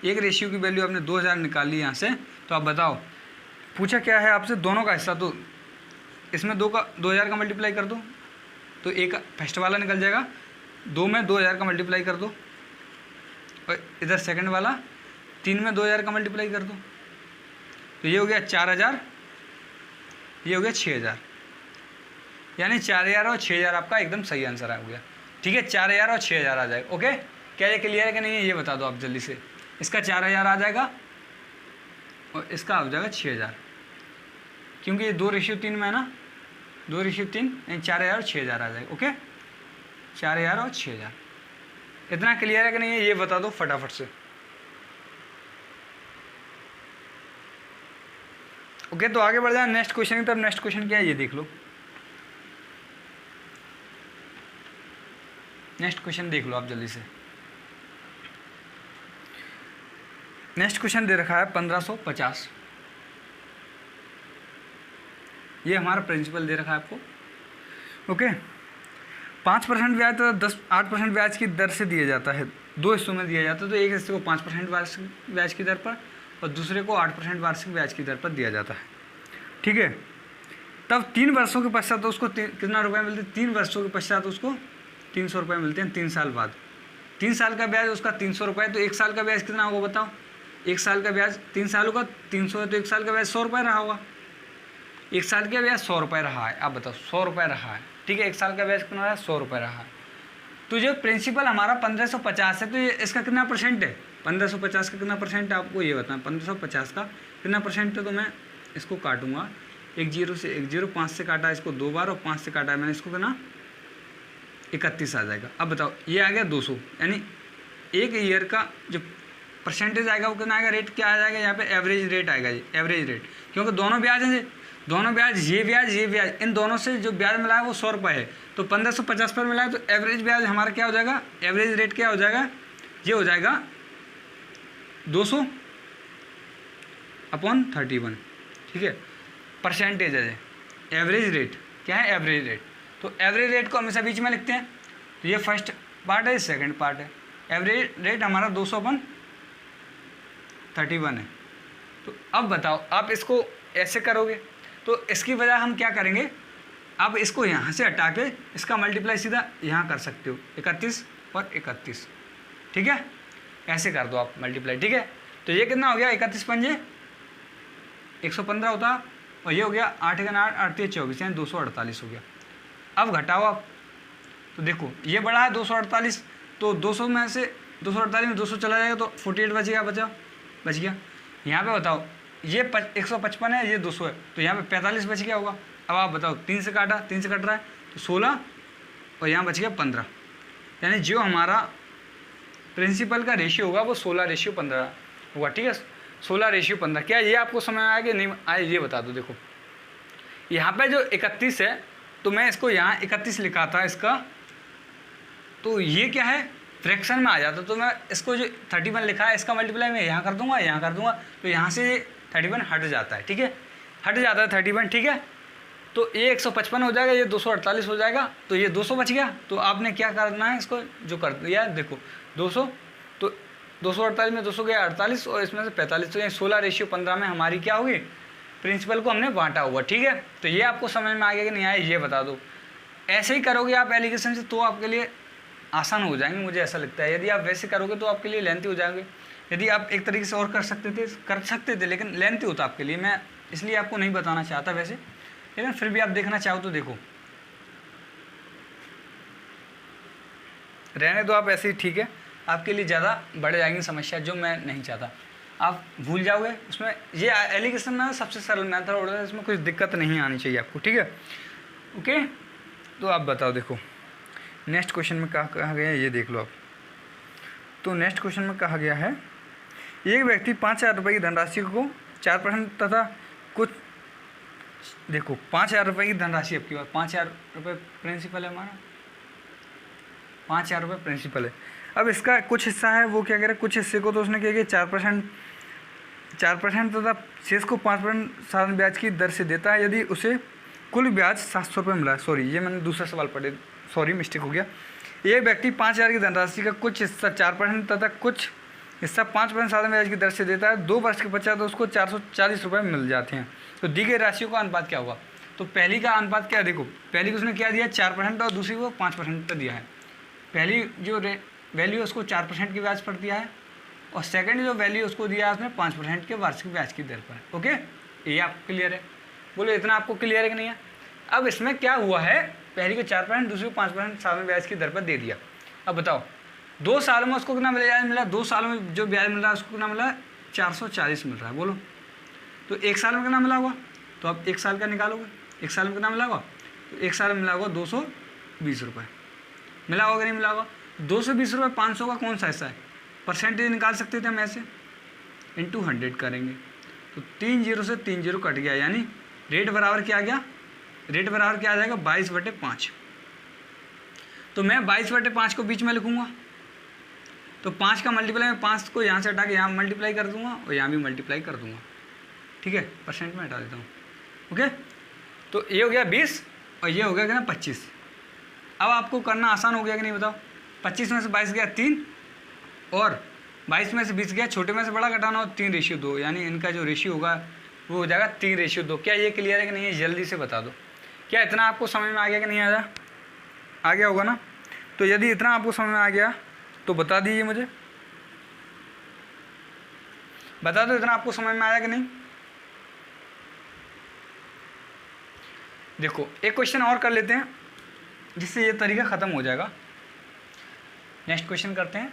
एक रेशियो की वैल्यू आपने 2,000 निकाली यहाँ से। तो आप बताओ पूछा क्या है आपसे, दोनों का हिस्सा, तो इसमें 2,000 का मल्टीप्लाई कर दो तो एक फर्स्ट वाला निकल जाएगा, 2 में 2,000 का मल्टीप्लाई कर दो, और इधर सेकंड वाला 3 में 2,000 का मल्टीप्लाई कर दो, तो ये हो गया 4,000, ये हो गया 6,000, यानी 4,000 और 6,000 आपका एकदम सही आंसर आ गया, ठीक है। 4,000 और 6,000 आ जाएगा। ओके, क्या ये क्लियर है कि नहीं है ये बता दो आप जल्दी से। इसका 4,000 आ जाएगा और इसका आ जाएगा 6,000, क्योंकि ये 2:3 में है ना, 2:3 यानी 4,000 और 6,000 आ जाएगा। ओके, 4,000 और 6,000, इतना क्लियर है कि नहीं है ये बता दो फटाफट से। ओके, तो आगे बढ़ जाए नेक्स्ट क्वेश्चन की तरफ। नेक्स्ट क्वेश्चन क्या है ये देख लो, नेक्स्ट क्वेश्चन देख लो आप जल्दी से। नेक्स्ट क्वेश्चन दे रखा है 1550, ये हमारा प्रिंसिपल दे रखा है आपको। ओके, 5% ब्याज तो 8% ब्याज की दर से दिया जाता है, 2 हिस्सों में दिया जाता है। तो एक हिस्से को 5% वार्षिक ब्याज की दर पर और दूसरे को 8% वार्षिक ब्याज की दर पर दिया जाता है, ठीक है। तब 3 वर्षों के पश्चात तो उसको कितना रुपये मिलते हैं, 3 वर्षों के पश्चात उसको 300 रुपये मिलते हैं 3 साल बाद। 3 साल का ब्याज उसका 300 रुपये, तो 1 साल का ब्याज कितना होगा बताओ। 1 साल का ब्याज 3 सालों का 300 है, तो 1 साल का ब्याज 100 रुपये रहा होगा। 1 साल का ब्याज 100 रुपये रहा है, आप बताओ 100 रुपये रहा है, ठीक है। 1 साल का ब्याज कितना रहा है, 100 रुपये रहा है। तो जो प्रिंसिपल हमारा 1550 है, तो ये इसका कितना परसेंट है, 1550 का कितना परसेंट है आपको ये बताना। 1550 का कितना परसेंट है, तो मैं इसको काटूंगा 1 0 से 1 0, 5 से काटा इसको 2 बार और 5 से काटा है मैंने इसको, कितना 31 आ जाएगा। अब बताओ ये आ गया 200, यानी एक ईयर का जो परसेंटेज आएगा वो कितना आएगा, रेट क्या आ जाएगा यहाँ पे, एवरेज रेट आएगा जी, एवरेज रेट। क्योंकि दोनों ब्याज हैं, दोनों ब्याज, ये ब्याज, इन दोनों से जो ब्याज मिला है वो 100 रुपये है। तो 1550 पर मिला है, तो एवरेज ब्याज हमारा क्या हो जाएगा, एवरेज रेट क्या हो जाएगा, ये हो जाएगा 200 अपॉन 31, ठीक है। परसेंटेज है एवरेज रेट, क्या है एवरेज रेट। तो एवरेज रेट को हमेशा बीच में लिखते हैं, तो ये फर्स्ट पार्ट है, सेकंड पार्ट है। एवरेज रेट हमारा 200/31 है। तो अब बताओ आप इसको ऐसे करोगे तो इसकी वजह हम क्या करेंगे, आप इसको यहाँ से हटा के इसका मल्टीप्लाई सीधा यहाँ कर सकते हो, 31 और 31, ठीक है। ऐसे कर दो आप मल्टीप्लाई, ठीक है। तो ये कितना हो गया, 31 पंजे 115 होता, और ये हो गया 8 × 8 8 × 24 यानी 248 हो गया। अब घटाओ आप, तो देखो ये बड़ा है 248, तो 200 में से 248 में 200 चला जाएगा तो 48 बचेगा, बच गया। यहाँ पे बताओ ये 155 है, ये 200 है, तो यहाँ पे 45 बच गया होगा। अब आप बताओ 3 से काटा, 3 से कट रहा है तो 16, और यहाँ बच गया 15, यानी जो हमारा प्रिंसिपल का रेशियो होगा वो 16:15 होगा, ठीक है। 16:15। क्या ये आपको समझ आया कि नहीं आया ये बता दो। देखो यहाँ पे जो 31 है, तो मैं इसको यहाँ 31 लिखा था इसका, तो ये क्या है फ्रैक्शन में आ जाता, तो मैं इसको जो 31 लिखा है इसका मल्टीप्लाई मैं यहाँ कर दूंगा, यहाँ कर दूंगा, तो यहाँ से 31 हट जाता है, ठीक है, हट जाता है 31, ठीक है। तो ये 155 हो जाएगा, ये 248 हो जाएगा, तो ये 200 बच गया। तो आपने क्या करना है, इसको जो कर दिया देखो 200, तो 248 में 200 गया 48, और इसमें से 45, तो ये 16:15 में हमारी क्या होगी, प्रिंसिपल को हमने बांटा हुआ, ठीक है। तो ये आपको समझ में आ गया कि नहीं आया ये बता दो। ऐसे ही करोगे आप एलिगेशन से तो आपके लिए आसान हो जाएंगे, मुझे ऐसा लगता है। यदि आप वैसे करोगे तो आपके लिए लेंथी हो जाएंगे। यदि आप एक तरीके से और कर सकते थे लेकिन लेंथी होता आपके लिए, मैं इसलिए आपको नहीं बताना चाहता वैसे, लेकिन फिर भी आप देखना चाहो तो देखो, रहने दो आप ऐसे ही, ठीक है। आपके लिए ज़्यादा बढ़ जाएंगी समस्या, जो मैं नहीं चाहता, आप भूल जाओगे उसमें। ये एलिगेशन ना सबसे सरल मेथड होता है, इसमें कुछ दिक्कत नहीं आनी चाहिए आपको, ठीक है। ओके, तो आप बताओ, देखो नेक्स्ट क्वेश्चन में कहा गया है, ये देख लो आप। तो नेक्स्ट क्वेश्चन में कहा गया है एक व्यक्ति 5,000 रुपये की धनराशि को 4% तथा कुछ, देखो 5,000 रुपये की धनराशि आपकी बात, 5,000 रुपये प्रिंसिपल है हमारा, 5,000 रुपये प्रिंसिपल है। अब इसका कुछ हिस्सा है वो क्या कह रहा है, कुछ हिस्से को तो उसने क्या किया 4% तथा शेष को 5% साधारण ब्याज की दर से देता है यदि उसे कुल ब्याज 700 रुपये मिला। सॉरी, ये मैंने दूसरा सवाल पढ़े, सॉरी मिस्टेक हो गया। एक व्यक्ति 5,000 की धनराशि का कुछ हिस्सा 4% तथा कुछ हिस्सा 5% साधारण ब्याज की दर से देता है। 2 वर्ष के पश्चात तो उसको 440 रुपये मिल जाते हैं। तो दी गई राशियों का अनुपात क्या होगा? तो पहली का अनुपात क्या, देखो पहली को उसने क्या दिया 4% और दूसरी को 5% पर दिया है। पहली जो वैल्यू उसको 4% की ब्याज पर दिया है और सेकंड जो वैल्यू उसको दिया है उसने 5% के वार्षिक ब्याज की दर पर। ओके, ये आपको क्लियर है? बोलो इतना आपको क्लियर है कि नहीं है? अब इसमें क्या हुआ है, पहली को 4%, दूसरी को 5% साधारण ब्याज की दर पर दे दिया। अब बताओ 2 साल में उसको कितना ब्याज मिला? 2 सालों में जो ब्याज मिल रहा है उसको कितना मिला? 440 मिल रहा है। बोलो तो 1 साल में कितना मिला होगा? तो अब 1 साल का निकालोगे, 1 साल में कितना मिला होगा? तो 1 साल में मिला होगा 220 रुपये मिला होगा कि नहीं मिला होगा? 220 रुपये 500 का कौन सा हिस्सा है? परसेंटेज निकाल सकते थे हम ऐसे, इंटू 100 करेंगे तो 3 0 से 3 0 कट गया, यानी रेट बराबर क्या आ गया? रेट बराबर क्या आ जाएगा? 22/5। तो मैं 22/5 को बीच में लिखूंगा, तो 5 का मल्टीप्लाई में 5 को यहाँ से हटा के यहाँ मल्टीप्लाई कर दूंगा और यहाँ भी मल्टीप्लाई कर दूंगा। ठीक है, परसेंट में हटा देता हूँ। ओके, तो ये हो गया 20 और ये हो गया कि ना 25। अब आपको करना आसान हो गया कि नहीं बताओ? 25 में से 22 गया 3 और 22 में से 20 गया, छोटे में से बड़ा घटाना हो 3:2, यानी इनका जो रेशियो होगा वो हो जाएगा 3:2। क्या ये क्लियर है कि नहीं है? जल्दी से बता दो, क्या इतना आपको समझ में आ गया कि नहीं आया? आ गया होगा ना? तो यदि इतना आपको समझ में आ गया तो बता दीजिए मुझे, बता दो इतना आपको समझ में आया कि नहीं। देखो एक क्वेश्चन और कर लेते हैं जिससे ये तरीका ख़त्म हो जाएगा। नेक्स्ट क्वेश्चन करते हैं।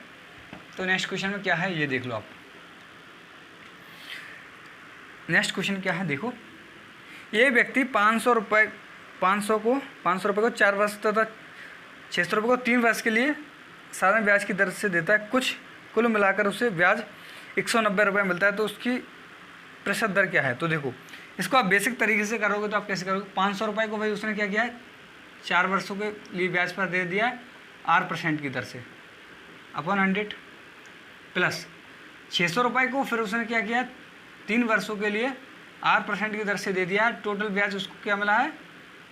तो नेक्स्ट क्वेश्चन में क्या है ये देख लो आप। नेक्स्ट क्वेश्चन क्या है देखो, ये व्यक्ति 500 रुपये को 4 वर्ष तथा 600 रुपये को 3 वर्ष के लिए साधारण ब्याज की दर से देता है। कुल मिलाकर उसे ब्याज 190 रुपये मिलता है। तो उसकी प्रतिशत दर क्या है? तो देखो इसको आप बेसिक तरीके से करोगे तो आप कैसे करोगे? 500 रुपये को भाई उसने क्या किया है 4 वर्षों के लिए ब्याज पर दे दिया है 8% की दर से अपॉन 100 प्लस 600 रुपये को फिर उसने क्या किया 3 वर्षों के लिए 8% की दर से दे दिया है। टोटल ब्याज उसको क्या मिला है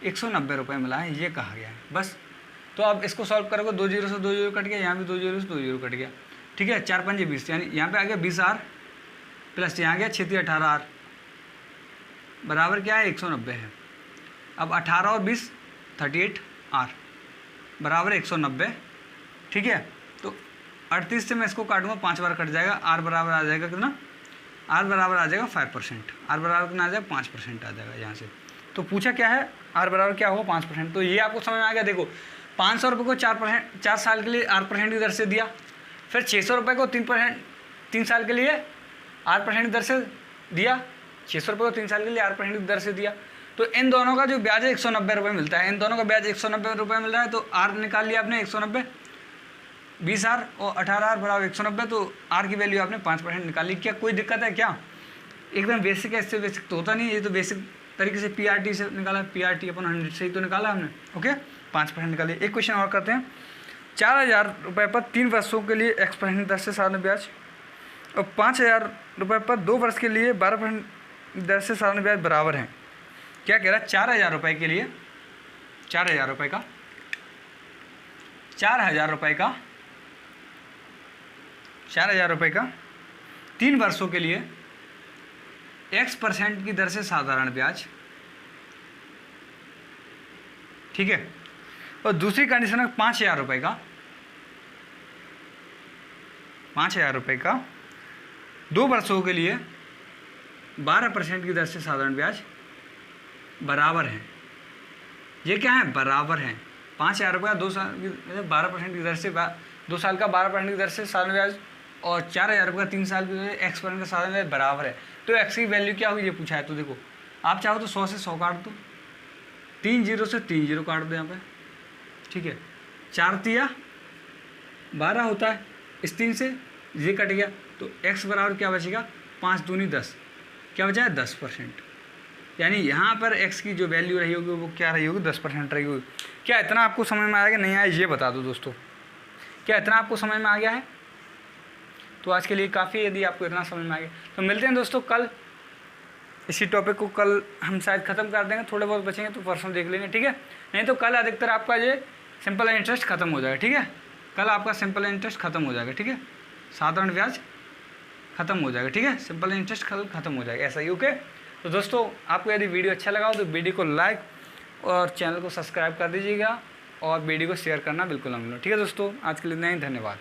190 रुपये मिला है, ये कहा गया है बस। तो अब इसको सॉल्व करोगे 2 0 से 2 0 कट गया, यहाँ भी 2 0 से 2 0 कट गया। ठीक है, 4 5 20, यानी यहाँ पे आ गया 20R प्लस यहाँ गया 6 18R बराबर क्या है 190 है। अब 18 और 20 38R बराबर 190। ठीक है, तो 38 से मैं इसको काटूंगा 5 बार कट जाएगा। R बराबर आ जाएगा कितना? R बराबर आ जाएगा 5%। R बराबर कितना आ जाएगा 5% आ जाएगा यहाँ से। तो पूछा क्या है R बराबर क्या होगा 5%। तो ये आपको समझ में आ गया। देखो 500 रुपये को 4 साल के लिए 8% की दर से दिया, फिर 600 रुपये को 3 साल के लिए 8% की दर से दिया, 600 रुपये को 3 साल के लिए 8% की दर से दिया। तो इन दोनों का जो ब्याज है 190 रुपये मिलता है। इन दोनों का ब्याज 190 रुपये मिल रहा है। तो R निकाल लिया आपने 190, 20R और 18R बराबर 190। तो R की वैल्यू आपने 5% निकाल ली। क्या कोई दिक्कत है क्या? एकदम बेसिक है, इससे बेसिक तो होता नहीं। ये तो बेसिक तरीके से PRT से निकाला, PRT अपन 100 से ही तो निकाला हमने। ओके, 5% निकालिए। एक क्वेश्चन और करते हैं। 4,000 रुपये पर 3 वर्षों के लिए X% दर से साधारण ब्याज और 5,000 रुपये पर 2 वर्ष के लिए 12% दर से साधारण ब्याज बराबर हैं। क्या कह रहा है? 4,000 रुपये के लिए 4,000 रुपये का 4,000 रुपये का 3 वर्षों के लिए X% की दर से साधारण ब्याज। ठीक है, और दूसरी कंडीशन है 5,000 रुपये का 2 वर्षों के लिए 12% की दर से साधारण ब्याज बराबर है। ये क्या है? बराबर है। 5,000 रुपये 2 साल की 12% की दर से 2 साल का 12% की दर से साधारण ब्याज और 4,000 रुपये का 3 साल की X% का साधारण ब्याज बराबर है। तो X की वैल्यू क्या हुई ये पूछा है। तो देखो आप चाहो तो 100 से 100 काट दो, 3 0 से 3 0 काट दो यहाँ पे। ठीक है, 4 तिया 12 होता है, इस 3 से ये कट गया तो x बराबर क्या बचेगा, 5 दूनी 10, क्या बचा है 10%। यानी यहाँ पर x की जो वैल्यू रही होगी वो क्या रही होगी, 10% रही होगी। क्या इतना आपको समझ में आया कि नहीं आया, ये बता दो दोस्तों, क्या इतना आपको समझ में आ गया है? तो आज के लिए काफ़ी, यदि आपको इतना समझ में आ गया तो मिलते हैं दोस्तों कल। इसी टॉपिक को कल हम शायद ख़त्म कर देंगे, थोड़े बहुत बचेंगे तो परसों देख लेंगे, ठीक है। नहीं तो कल अधिकतर आपका ये सिंपल इंटरेस्ट खत्म हो जाएगा, ठीक है। कल आपका सिंपल इंटरेस्ट खत्म हो जाएगा, ठीक है, साधारण ब्याज खत्म हो जाएगा, ठीक है, सिंपल इंटरेस्ट कल खत्म हो जाएगा, ऐसा ही, ओके। तो दोस्तों आपको यदि वीडियो अच्छा लगा हो तो वीडियो को लाइक और चैनल को सब्सक्राइब कर दीजिएगा और वीडियो को शेयर करना बिल्कुल ना भूलें, ठीक है दोस्तों। आज के लिए इतना ही, धन्यवाद।